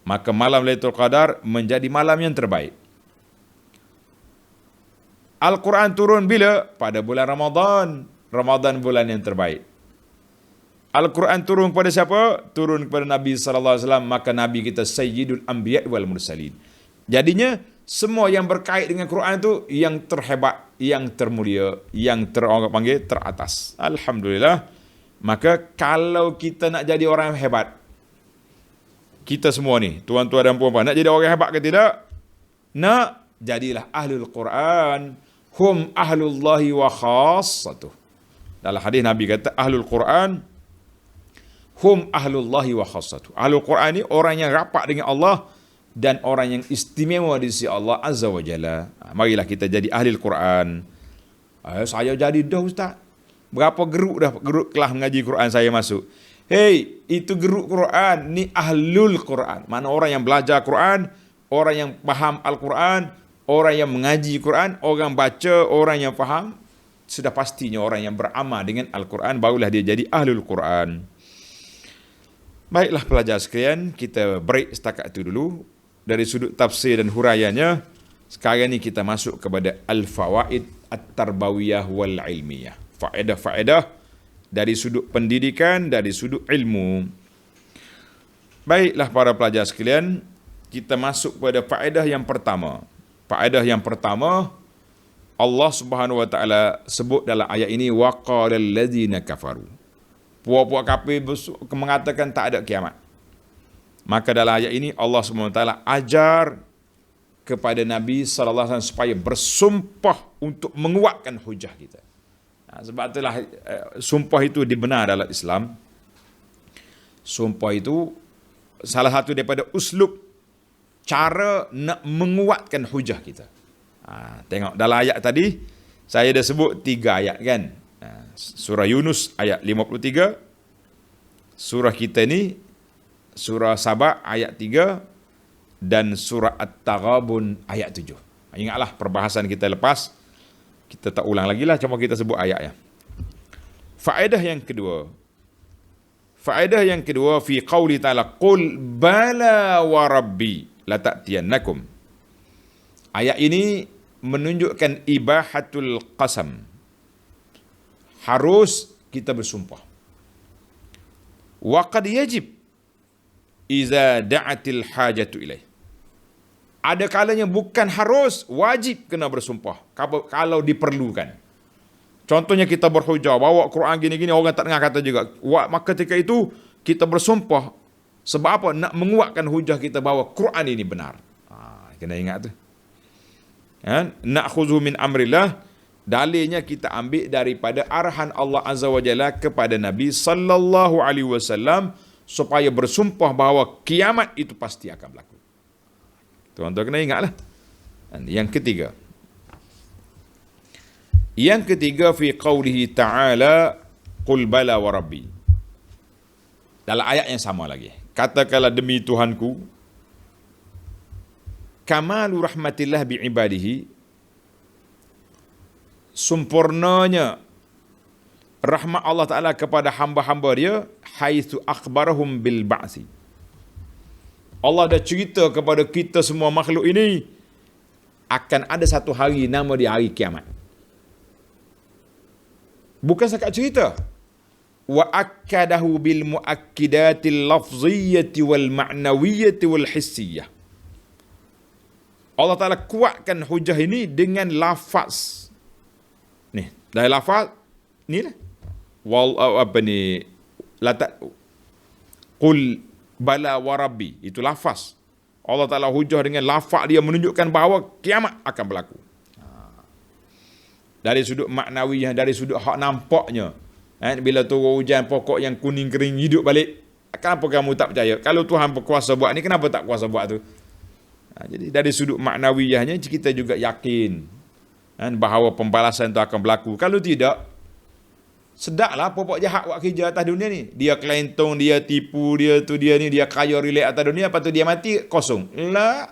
Maka malam Lailatul Qadar menjadi malam yang terbaik. Al-Quran turun bila? Pada bulan Ramadan. Ramadan bulan yang terbaik. Al-Quran turun kepada siapa? Turun kepada Nabi SAW. Maka Nabi kita Sayyidul Anbiya wal Mursalin. Jadinya, semua yang berkait dengan Quran itu yang terhebat, yang termulia, yang orang panggil teratas. Alhamdulillah. Maka kalau kita nak jadi orang yang hebat, kita semua ni, tuan-tuan dan puan-puan, nak jadi orang yang hebat ke tidak? Nak, jadilah ahlul Quran. Hum ahlullahi wa khassatuh. Dalam hadis Nabi kata, ahlul Quran hum ahlullahi wa khassatuh. Ahlul Quran ni orang yang rapat dengan Allah dan orang yang istimewa di sisi Allah Azza wa Jalla. Marilah kita jadi ahlul Quran. Saya jadi dah ustaz. Berapa geruk kelas mengaji Quran saya masuk. Hey, itu geruk Quran, ni ahlul Quran. Mana orang yang belajar Quran, orang yang faham Al-Quran, orang yang mengaji Quran, orang baca, orang yang faham, sudah pastinya orang yang beramal dengan Al-Quran, barulah dia jadi ahlul Quran. Baiklah pelajar sekalian, kita break setakat itu dulu. Dari sudut tafsir dan huraiannya, sekarang ni kita masuk kepada al-fawaid at-tarbawiyah wal ilmiyah. Faedah-faedah dari sudut pendidikan, dari sudut ilmu. Baiklah para pelajar sekalian, kita masuk pada faedah yang pertama. Faedah yang pertama, Allah Subhanahu wa taala sebut dalam ayat ini, waqalal ladzina kafaru. Puak-puak kafir mengatakan tak ada kiamat. Maka dalam ayat ini Allah Subhanahu wa taala ajar kepada Nabi sallallahu alaihi wasallam supaya bersumpah untuk menguatkan hujah kita. Sebab itulah sumpah itu dibenar dalam Islam. Sumpah itu salah satu daripada uslub cara nak menguatkan hujah kita. Tengok dalam ayat tadi saya dah sebut 3 ayat kan. Surah Yunus ayat 53. Surah kita ni surah Saba ayat 3 dan surah At-Taghabun ayat 7. Ingatlah perbahasan kita lepas. Kita tak ulang lagi lah, cuma kita sebut ayatnya. Faedah yang kedua. Faedah yang kedua fi qauli ta'ala qul bala wa rabbi la ta'tiyannakum. Ayat ini menunjukkan ibahatul qasam. Harus kita bersumpah. Wa qad yajib iza da'atil hajatu ilaih. Ada kalanya bukan harus, wajib kena bersumpah kalau diperlukan. Contohnya kita berhujah, bawa Quran gini-gini, orang tak dengar kata juga. Maka ketika itu kita bersumpah. Sebab apa? Nak menguatkan hujah kita bahawa Quran ini benar. Kena ingat tu. Na'khudhu min amrillah. Dalilnya kita ambil daripada arahan Allah Azza wa Jalla kepada Nabi sallallahu alaihi wasallam supaya bersumpah bahawa kiamat itu pasti akan berlaku. Tuan-tuan kena ingatlah. Yang ketiga. Yang ketiga fi qawlihi ta'ala qul bala wa rabbi. Dalam ayat yang sama lagi. Katakanlah demi Tuhanku, kamalu rahmatillah bi'ibadihi, sempurnanya rahmat Allah Ta'ala kepada hamba-hamba dia, haitsu akhbarahum bil ba'si. Allah dah cerita kepada kita semua makhluk ini akan ada satu hari nama dia hari kiamat. Bukan sekat cerita. Wa akkadahu bil muakkidatil lafziyyati wal ma'nawiyyati wal hissiyah. Allah Ta'ala kuatkan hujah ini dengan lafaz. Ni, dari lafaz ni lah. Qul bala wa rabbi, itu lafaz. Allah Ta'ala hujah dengan lafaz dia menunjukkan bahawa kiamat akan berlaku. Dari sudut maknawiyah, dari sudut hak nampaknya. Bila turun hujan pokok yang kuning kering hidup balik, kenapa kamu tak percaya? Kalau Tuhan berkuasa buat ni, kenapa tak kuasa buat tu? Jadi dari sudut maknawiyahnya kita juga yakin bahawa pembalasan itu akan berlaku. Kalau tidak, Sedaklah pokok jahat buat kerja atas dunia ni. Dia kelentong, dia tipu, dia tu dia ni, dia kaya relax atas dunia, lepas tu dia mati kosong. La.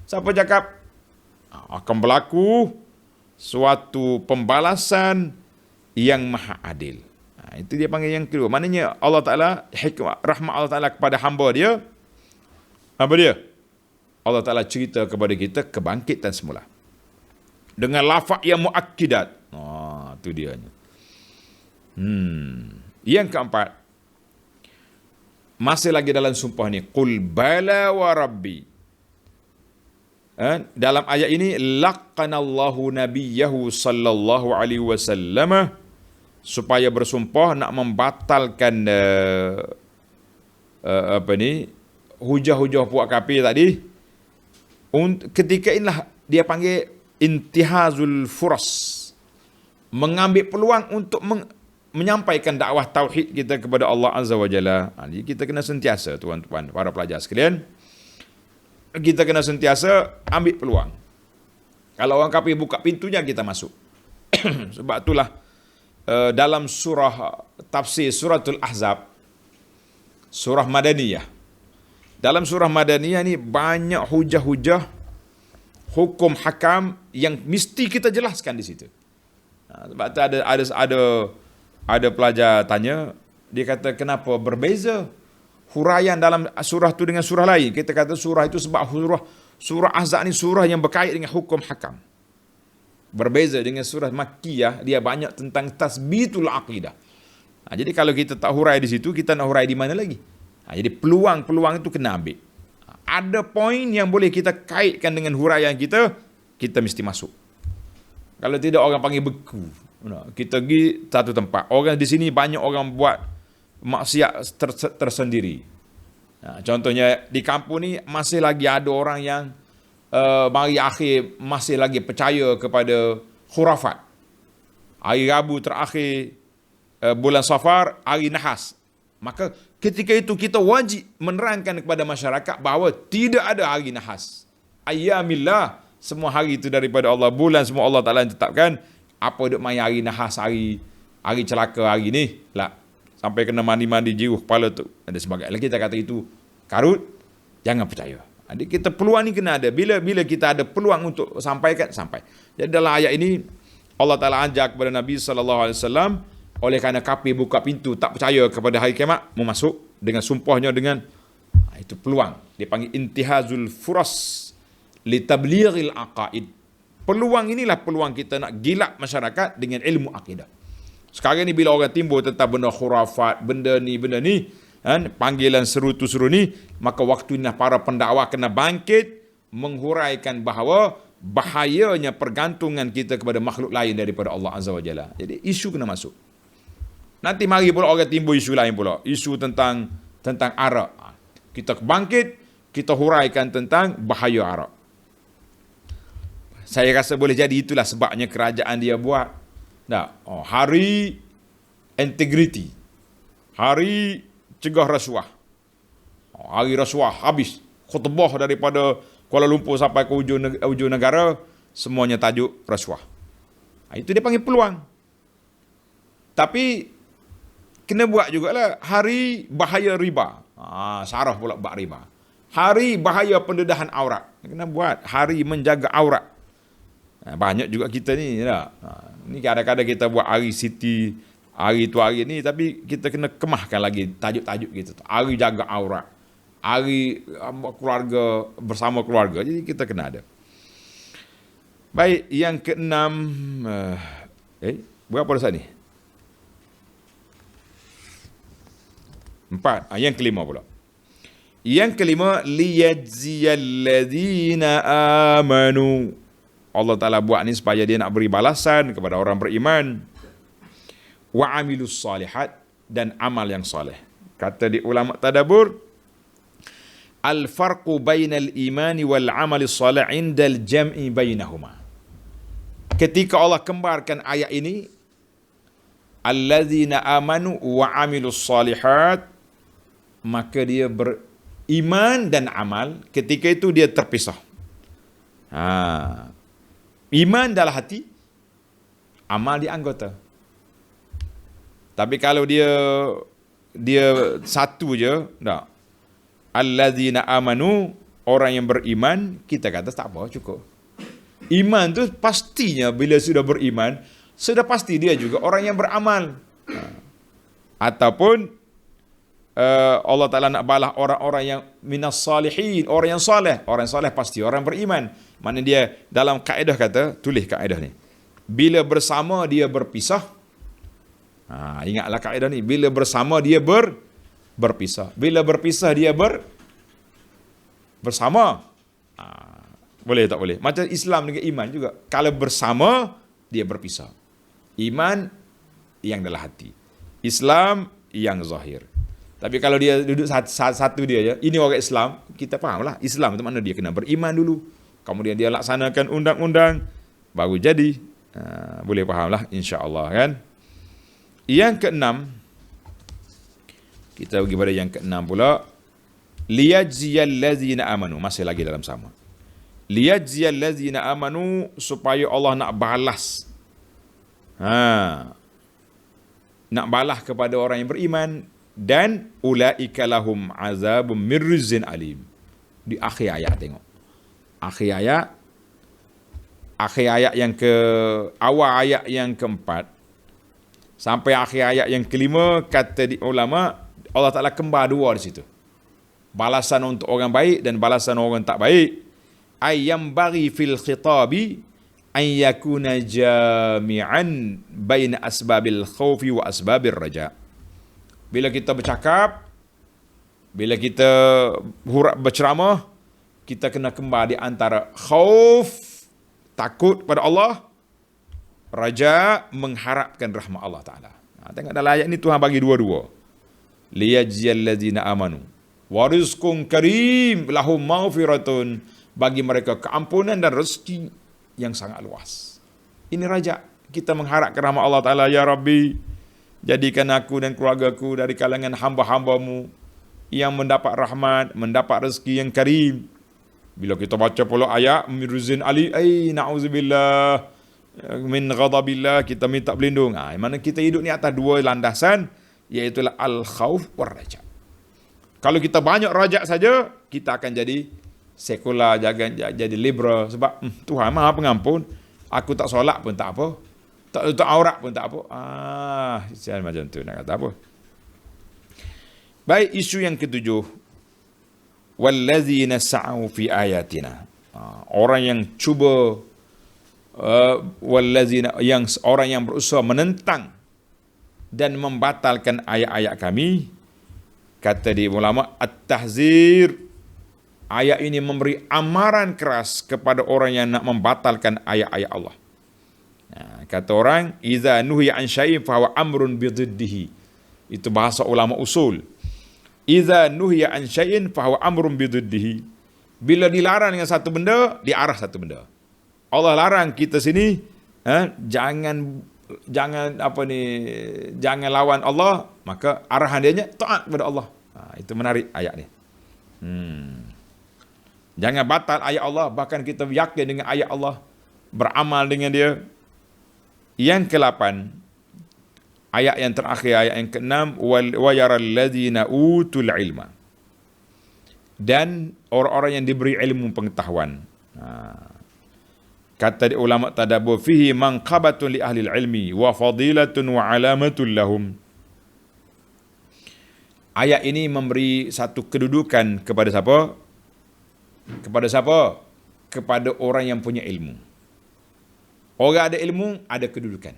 Siapa cakap akan berlaku suatu pembalasan yang maha adil. Itu dia panggil yang kedua. Maknanya Allah Ta'ala, hikmah, rahmat Allah Ta'ala kepada hamba dia. Apa dia? Allah Ta'ala cerita kepada kita kebangkitan semula. Dengan lafaz yang muakkidat. Itu dia. Yang keempat, masih lagi dalam sumpah ni, qul bala wa rabbi. Dalam ayat ini, laqanallahu nabiyahu sallallahu alaihi wasallam, supaya bersumpah nak membatalkan hujah-hujah puak kafir tadi. Ketika inilah dia panggil intihazul furas, mengambil peluang untuk menyampaikan dakwah tauhid kita kepada Allah Azza wa Jalla. Jadi kita kena sentiasa, tuan-tuan, para pelajar sekalian, kita kena sentiasa ambil peluang. Kalau orang kafir buka pintunya, kita masuk. Sebab itulah dalam surah tafsir suratul Ahzab, surah Madaniyah. Dalam surah Madaniyah ni banyak hujah-hujah hukum hakam yang mesti kita jelaskan di situ. Sebab tu ada pelajar tanya, dia kata kenapa berbeza huraian dalam surah tu dengan surah lain. Kita kata surah itu sebab surah Ahzab ni surah yang berkait dengan hukum hakam. Berbeza dengan surah Makkiyah, dia banyak tentang tasbitul aqidah. Jadi kalau kita tak hurai di situ, kita nak hurai di mana lagi? Jadi peluang-peluang itu kena ambil. Ada poin yang boleh kita kaitkan dengan huraian kita, kita mesti masuk. Kalau tidak, orang panggil beku. Kita pergi satu tempat, orang di sini banyak orang buat maksiat tersendiri. Contohnya di kampung ni masih lagi ada orang yang mari akhir masih lagi percaya kepada khurafat. Hari Rabu terakhir bulan Safar, hari Nahas. Maka ketika itu kita wajib menerangkan kepada masyarakat bahawa tidak ada hari Nahas. Ayyamillah, semua hari itu daripada Allah, bulan semua Allah Ta'ala yang tetapkan. Apa duk main hari Nahas, hari celaka hari ni? Lah, sampai kena mandi-mandi jiruh kepala tu ada sebagainya. Kita kata itu karut, jangan percaya. Jadi kita peluang ni kena ada. Bila kita ada peluang untuk sampaikan, sampai. Jadi dalam ayat ini Allah Ta'ala ajak kepada Nabi SAW, oleh kerana kafir buka pintu, tak percaya kepada hari kiamat, mau masuk dengan sumpahnya dengan itu peluang. Dia panggil intihazul furas li tablighil aqaid. Peluang inilah peluang kita nak gilap masyarakat dengan ilmu akidah. Sekarang ni bila orang timbul tentang benda khurafat, benda ni, panggilan seru tu seru ni, maka waktunya para pendakwah kena bangkit menghuraikan bahawa bahayanya pergantungan kita kepada makhluk lain daripada Allah Azza wa Jalla. Jadi isu kena masuk. Nanti mari pula orang timbul isu lain pula, isu tentang arak. Kita bangkit, kita huraikan tentang bahaya arak. Saya rasa boleh jadi itulah sebabnya kerajaan dia buat hari integriti, hari cegah rasuah. Hari rasuah habis. Khutbah daripada Kuala Lumpur sampai ke ujung negara, semuanya tajuk rasuah. Itu dia panggil peluang. Tapi kena buat jugalah hari bahaya riba. Sarah pula bab riba. Hari bahaya pendedahan aurat. Kena buat hari menjaga aurat. Banyak juga kita ni. Ni kadang-kadang kita buat hari Siti, hari tu hari ni, tapi kita kena kemahkan lagi tajuk-tajuk gitu. Hari jaga aurat, hari keluarga bersama keluarga. Jadi kita kena ada. Baik, yang keenam, berapa dah ni? 4. Yang kelima pula. Yang kelima, liyajziyalladzina amanu. Allah Ta'ala buat ni supaya dia nak beri balasan kepada orang beriman. Wa amilus salihat, dan amal yang soleh. Kata di ulama tadabbur, al-farqu bainal imani wal amali salih indal jam'i bainahuma. Ketika Allah kembarkan ayat ini, alladzina amanu wa amilus salihat, maka dia beriman dan amal, ketika itu dia terpisah. Iman dalam hati, amal di anggota. Tapi kalau dia satu je, tak. Allazina amanu, orang yang beriman, kita kata tak apa, cukup. Iman tu pastinya bila sudah beriman, sudah pasti dia juga orang yang beramal. Ataupun Allah Ta'ala nak balas orang-orang yang minas salihin, orang yang soleh. Orang yang soleh pasti orang beriman. Mana dia dalam kaedah kata, tulis kaedah ni. Bila bersama dia berpisah. Ingatlah kaedah ni. Bila bersama dia berpisah. Bila berpisah dia bersama. Boleh tak boleh? Macam Islam dengan iman juga. Kalau bersama, dia berpisah. Iman yang dalam hati. Islam yang zahir. Tapi kalau dia duduk satu dia je, ini orang Islam, kita fahamlah. Islam itu makna dia kena beriman dulu. Kemudian dia laksanakan undang-undang, baru jadi. Boleh fahamlah insya-Allah kan. Yang keenam, kita pergi pada yang keenam pula. Liyajziyal ladzina amanu. Masih lagi dalam sama. Liyajziyal ladzina amanu, supaya Allah nak balas. Nak balas kepada orang yang beriman. Dan ulaika lahum azabun mirrizin alim. Di akhir ayat tengok. Akhir ayat yang awal ayat yang keempat sampai akhir ayat yang kelima, kata di ulama, Allah Ta'ala kembar dua di situ. Balasan untuk orang baik dan balasan orang tak baik. Ayyam bagi fil khitabi an yakuna jami'an baina asbabil khawfi wa asbabir raja'. Bila kita bercakap, bila kita berceramah, kita kena kembar di antara khauf, takut pada Allah, raja, mengharapkan rahmat Allah Ta'ala. Tengok dalam ayat ni Tuhan bagi dua-dua. Liyajziyal ladzina amanu wa rizqun karim lahum maghfiratun, bagi mereka keampunan dan rezeki yang sangat luas. Ini raja, kita mengharapkan rahmat Allah Ta'ala. Ya Rabbi, jadikan aku dan keluargaku dari kalangan hamba-hambamu yang mendapat rahmat, mendapat rezeki yang karim. Bila kita baca pula ayat miruzin ali, na'udzubillah min ghadabillah, kita minta berlindung. Mana kita hidup ni atas dua landasan, iaitu al-khauf war raja. Kalau kita banyak raja saja, kita akan jadi sekular, jadi liberal. Sebab Tuhan Maha Pengampun, aku tak solat pun tak apa. Tak aurat pun tak apa. Macam tu nak kata apa. Baik, isu yang ketujuh. Wallazina sa'u fi ayatina. Orang yang cuba, orang yang berusaha menentang dan membatalkan ayat-ayat kami. Kata di ulama, at-tahzir. Ayat ini memberi amaran keras kepada orang yang nak membatalkan ayat-ayat Allah. Kata orang, iza nuhiya an syai'in fa huwa amrun bi dhiddihi. Itu bahasa ulama usul. Iza nuhiya an syai'in fa huwa amrun bi dhiddihi. Bila dilarang dengan satu benda, diarah satu benda. Allah larang kita sini, jangan lawan Allah, maka arahan dia taat kepada Allah. Itu menarik ayat ni. Jangan batal ayat Allah, bahkan kita yakin dengan ayat Allah, beramal dengan dia. Yang ke-8, ayat yang terakhir, ayat yang ke-6, wa yaral ladzina utul ilma. Dan orang-orang yang diberi ilmu pengetahuan. Kata di ulama tadabbur, fihi manqabatun li ahli ilmi wa fadilatun wa alamatun lahum. Ayat ini memberi satu kedudukan kepada siapa? Kepada siapa? Kepada orang yang punya ilmu. Orang ada ilmu, ada kedudukan.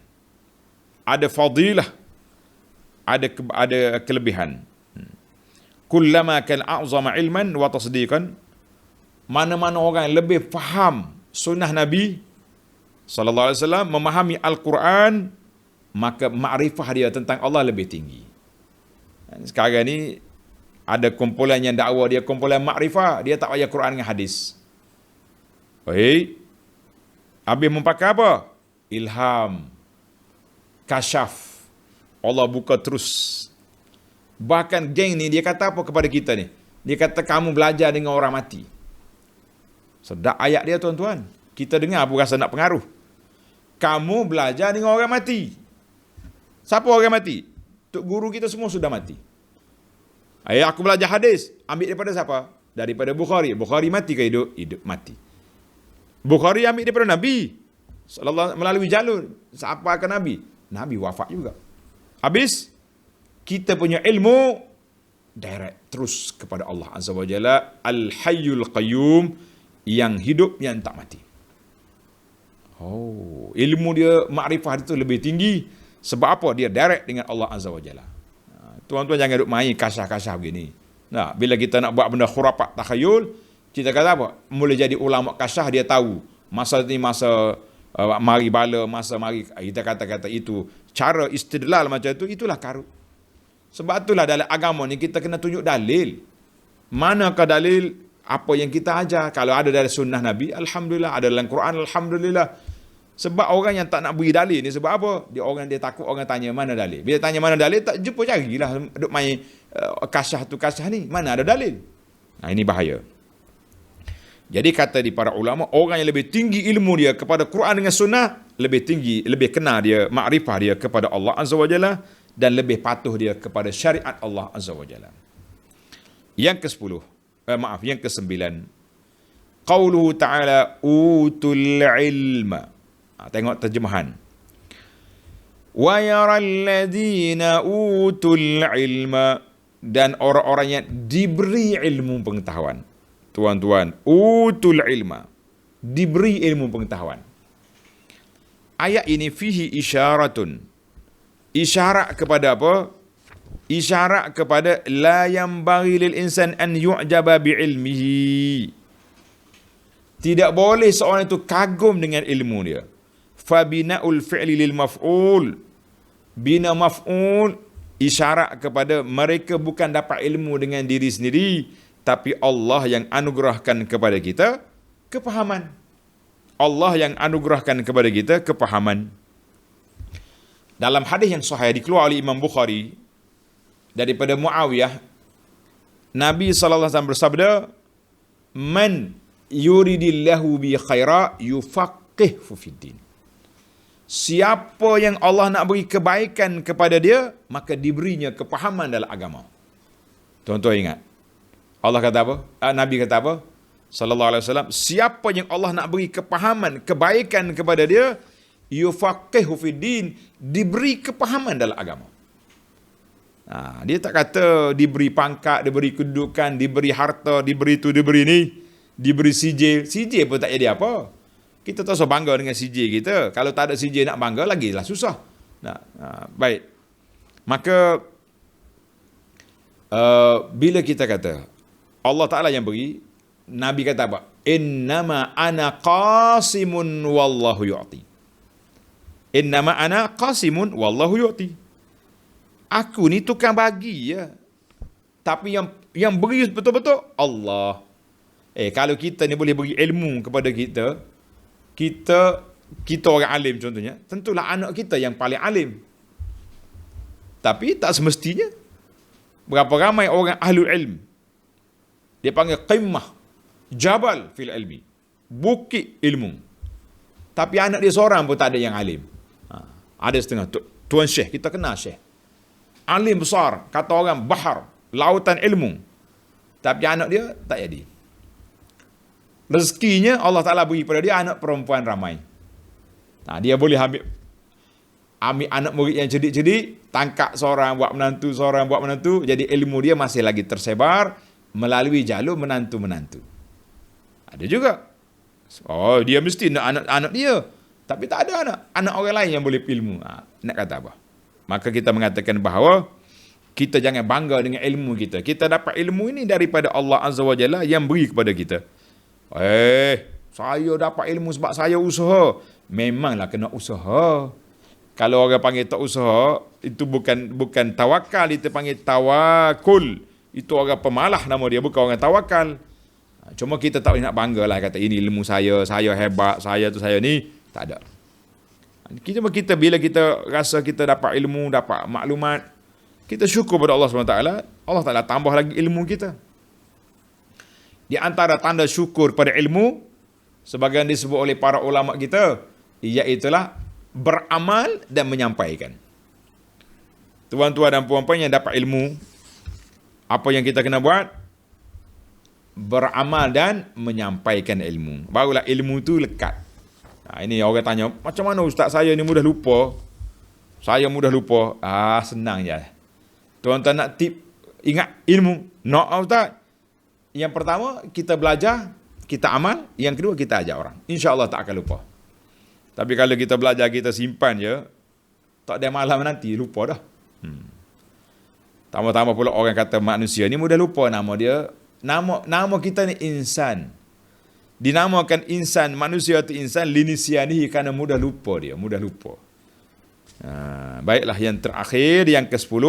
Ada fadilah. Ada kelebihan. Kullama kan a'zama ilman wa tasdiqan. Mana-mana orang yang lebih faham sunnah Nabi sallallahu alaihi wasallam, memahami Al-Quran, maka makrifah dia tentang Allah lebih tinggi. Sekarang ni ada kumpulan yang dakwa dia kumpulan makrifah, dia tak payah Quran dengan hadis. Baik. Habis mempakai apa? Ilham, kasyaf. Allah buka terus. Bahkan geng ni dia kata apa kepada kita ni? Dia kata kamu belajar dengan orang mati. Sedap ayat dia tuan-tuan. Kita dengar pun rasa nak pengaruh. Kamu belajar dengan orang mati. Siapa orang mati? Tok guru kita semua sudah mati. Aku belajar hadis, ambil daripada siapa? Daripada Bukhari. Bukhari mati ke hidup? Hidup, mati. Bukhari ambil daripada Nabi sallallahu melalui jalur siapa ke Nabi? Nabi wafat juga. Habis kita punya ilmu direct terus kepada Allah Azza wa Jalla, Al-Hayyul Qayyum, yang hidup yang tak mati. Oh, ilmu dia, makrifah itu lebih tinggi. Sebab apa? Dia direct dengan Allah Azza wa Jalla. Tuan-tuan jangan duk main kasah-kasah begini. Nah, bila kita nak buat benda khurafat, takhayul, kita kata apa? Boleh jadi ulama kasah, dia tahu masa ni masa mari bala, masa mari, kita kata-kata itu cara istidlal macam itu, itulah karut. Sebab itulah dalam agama ni kita kena tunjuk dalil. Manakah dalil apa yang kita ajar? Kalau ada dari sunnah Nabi, alhamdulillah. Ada dalam Quran, alhamdulillah. Sebab orang yang tak nak beri dalil ni sebab apa? Dia takut orang tanya mana dalil. Bila tanya mana dalil, tak jumpa, carilah duk main kasah tu kasah ni. Mana ada dalil? Nah, ini bahaya. Jadi kata di para ulama, orang yang lebih tinggi ilmu dia kepada Quran dengan sunnah, lebih tinggi, lebih kena dia, makrifah dia kepada Allah Azza wa Jalla, dan lebih patuh dia kepada syariat Allah Azza wa Jalla. Yang ke-10, yang ke-9, qauluhu ta'ala utul ilma. Tengok terjemahan. Wa yaral ladzina utul ilma, dan orang-orang yang diberi ilmu pengetahuan. Tuan-tuan, utul ilma, diberi ilmu pengetahuan. Ayat ini fihi isyaratun. Isyarat kepada apa? Isyarat kepada la yanbaghi lil insan an yu'jaba bi ilmihi. Tidak boleh seorang itu kagum dengan ilmu dia. Fa bina'ul fi'li lil maf'ul. Bina maf'ul isyarat kepada mereka bukan dapat ilmu dengan diri sendiri, tapi Allah yang anugerahkan kepada kita kepahaman. Allah yang anugerahkan kepada kita kepahaman. Dalam hadis yang sahih dikeluarkan oleh Imam Bukhari daripada Muawiyah, Nabi sallallahu alaihi wasallam bersabda, "Man yuridillahu bi khaira yufaqihu fid din." Siapa yang Allah nak beri kebaikan kepada dia, maka diberinya kepahaman dalam agama. Tuan-tuan ingat, Allah kata apa? Nabi kata apa? Sallallahu alaihi wasallam, siapa yang Allah nak beri kepahaman, kebaikan kepada dia, yufaqihu fid din, diberi kepahaman dalam agama. Dia tak kata diberi pangkat, diberi kedudukan, diberi harta, diberi tu, diberi ni, diberi CJ. CJ pun tak jadi apa. Kita tak usah bangga dengan CJ kita. Kalau tak ada CJ nak bangga, lagilah susah. Baik. Maka, bila kita kata Allah Ta'ala yang beri, Nabi kata apa? Innama ana qasimun wallahu yu'ti. Innama ana qasimun wallahu yu'ti. Aku ni tukang bagi ya. Tapi yang beri betul-betul Allah. Kalau kita ni boleh beri ilmu kepada kita orang alim contohnya, tentulah anak kita yang paling alim. Tapi tak semestinya. Berapa ramai orang ahlul ilm, dia panggil qimmah, jabal fil ilmi, bukit ilmu. Tapi anak dia seorang pun tak ada yang alim. Ada setengah tuan syekh, kita kenal syekh, alim besar, kata orang bahar, lautan ilmu. Tapi anak dia tak jadi. Rezekinya Allah Ta'ala beri pada dia anak perempuan ramai. Dia boleh ambil anak murid yang cerdik-cerdik, tangkap seorang buat menantu, jadi ilmu dia masih lagi tersebar melalui jalur menantu-menantu. Ada juga. Dia mesti nak anak dia, tapi tak ada anak orang lain yang boleh ilmu. Nak kata apa? Maka kita mengatakan bahawa kita jangan bangga dengan ilmu kita. Kita dapat ilmu ini daripada Allah Azza wa Jalla yang beri kepada kita. Saya dapat ilmu sebab saya usaha. Memanglah kena usaha. Kalau orang panggil tak usaha, itu bukan tawakal, itu panggil tawakul. Itu orang pemalah nama dia, bukan orang tawakal. Cuma kita tak boleh nak bangga lah, kata ini ilmu saya hebat, saya ni. Tak ada. Kita bila kita rasa kita dapat ilmu, dapat maklumat, kita syukur pada Allah SWT. Allah Ta'ala tambah lagi ilmu kita. Di antara tanda syukur pada ilmu, sebagaimana disebut oleh para ulama kita, iaitulah beramal dan menyampaikan. tuan-tuan dan puan-puan yang dapat ilmu, apa yang kita kena buat? Beramal dan menyampaikan ilmu. Barulah ilmu tu lekat. Ini orang tanya, macam mana ustaz saya ni mudah lupa? Saya mudah lupa. Senang je. Tuan-tuan nak tip, ingat ilmu. Nak ustaz. Yang pertama, kita belajar, kita amal. Yang kedua, kita ajar orang. InsyaAllah tak akan lupa. Tapi kalau kita belajar, kita simpan je, tak ada malam nanti, lupa dah. Tambah-tambah pula orang kata manusia ni mudah lupa nama dia. Nama kita ni insan. Dinamakan insan, manusia tu insan, linisianihi, kerana mudah lupa dia, mudah lupa. Baiklah, yang terakhir, yang ke-10.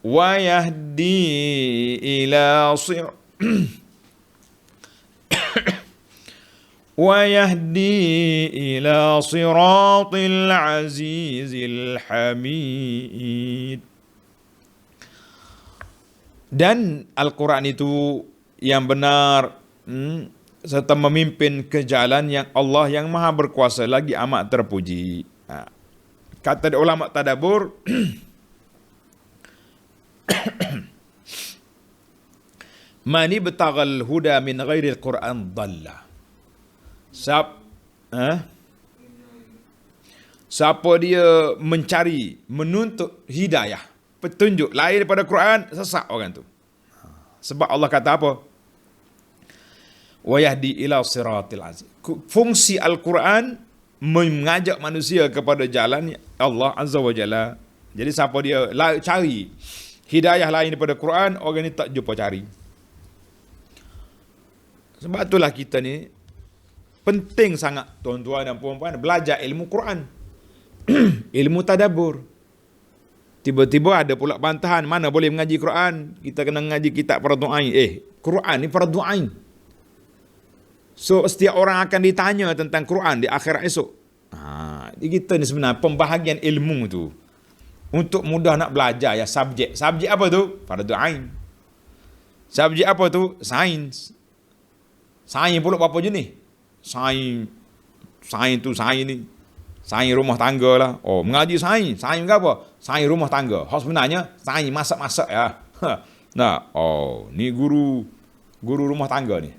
Wa yahdi ila siratil azizil hamid. Dan Al-Quran itu yang benar, serta memimpin ke jalan yang Allah yang maha berkuasa lagi amat terpuji. Kata ulama tadabbur, mani betagal huda min ghairil Quran dalla. Siapa dia mencari, menuntut hidayah, petunjuk lain daripada Quran, sesat orang tu. Sebab Allah kata apa? Wa yahdi ila siratil aziz. Fungsi Al-Quran mengajak manusia kepada jalan Allah Azza wa Jalla. Jadi siapa dia cari hidayah lain daripada Quran, orang ni tak jumpa cari. Sebab itulah kita ni penting sangat, tuan-tuan dan puan-puan, belajar ilmu Quran. Ilmu tadabbur. Tiba-tiba ada pula bantahan, mana boleh mengaji Quran? Kita kena mengaji kitab fardu ain. Quran ni fardu ain. So setiap orang akan ditanya tentang Quran di akhirat esok. Kita ni sebenarnya pembahagian ilmu tu. Untuk mudah nak belajar ya subjek. Subjek apa tu? Fardu ain. Subjek apa tu? Sains. Sains pula berapa jenis? Sains tu sains ni. Sains rumah tangga lah. Mengaji sains. Sains ke apa? Sains rumah tangga. Sebenarnya sains masak-masak ya. Ni guru rumah tangga ni.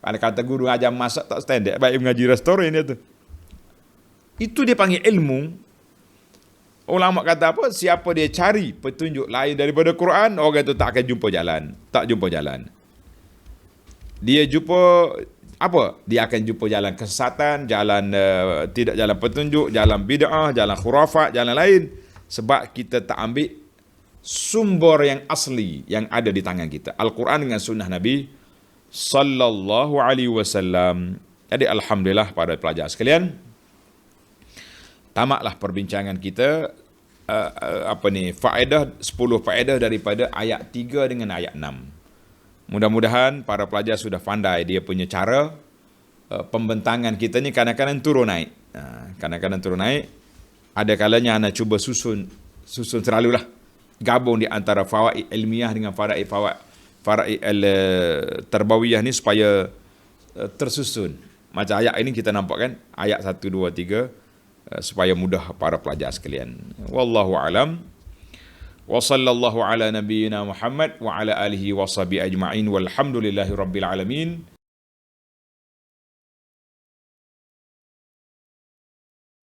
Ada kata guru ajar masak tak standard, baik mengaji restoran dia tu. Itu dia panggil ilmu. Ulama kata apa? Siapa dia cari petunjuk lain daripada Quran, orang itu tak akan jumpa jalan. Tak jumpa jalan. Dia jumpa apa? Dia akan jumpa jalan kesesatan, jalan tidak jalan petunjuk, jalan bid'ah, jalan khurafat, jalan lain. Sebab kita tak ambil sumber yang asli yang ada di tangan kita. Al-Quran dengan sunnah Nabi sallallahu alaihi wasallam. Jadi alhamdulillah pada pelajar sekalian, tamatlah perbincangan kita faedah 10 faedah daripada ayat 3 dengan ayat 6. Mudah-mudahan para pelajar sudah pandai dia punya cara pembentangan kita ni kadang-kadang turun naik. Kadang-kadang turun naik. Ada kalanya anda cuba susun selalulah gabung di antara fawaid ilmiah dengan fawaid tarbawiyah ni supaya tersusun. Macam ayat ini kita nampak kan, ayat 1 2 3 supaya mudah para pelajar sekalian. Wallahu alam. Wa sallallahu ala nabiyyina Muhammad wa ala alihi wa sahbihi ajma'in walhamdulillahi rabbil alamin.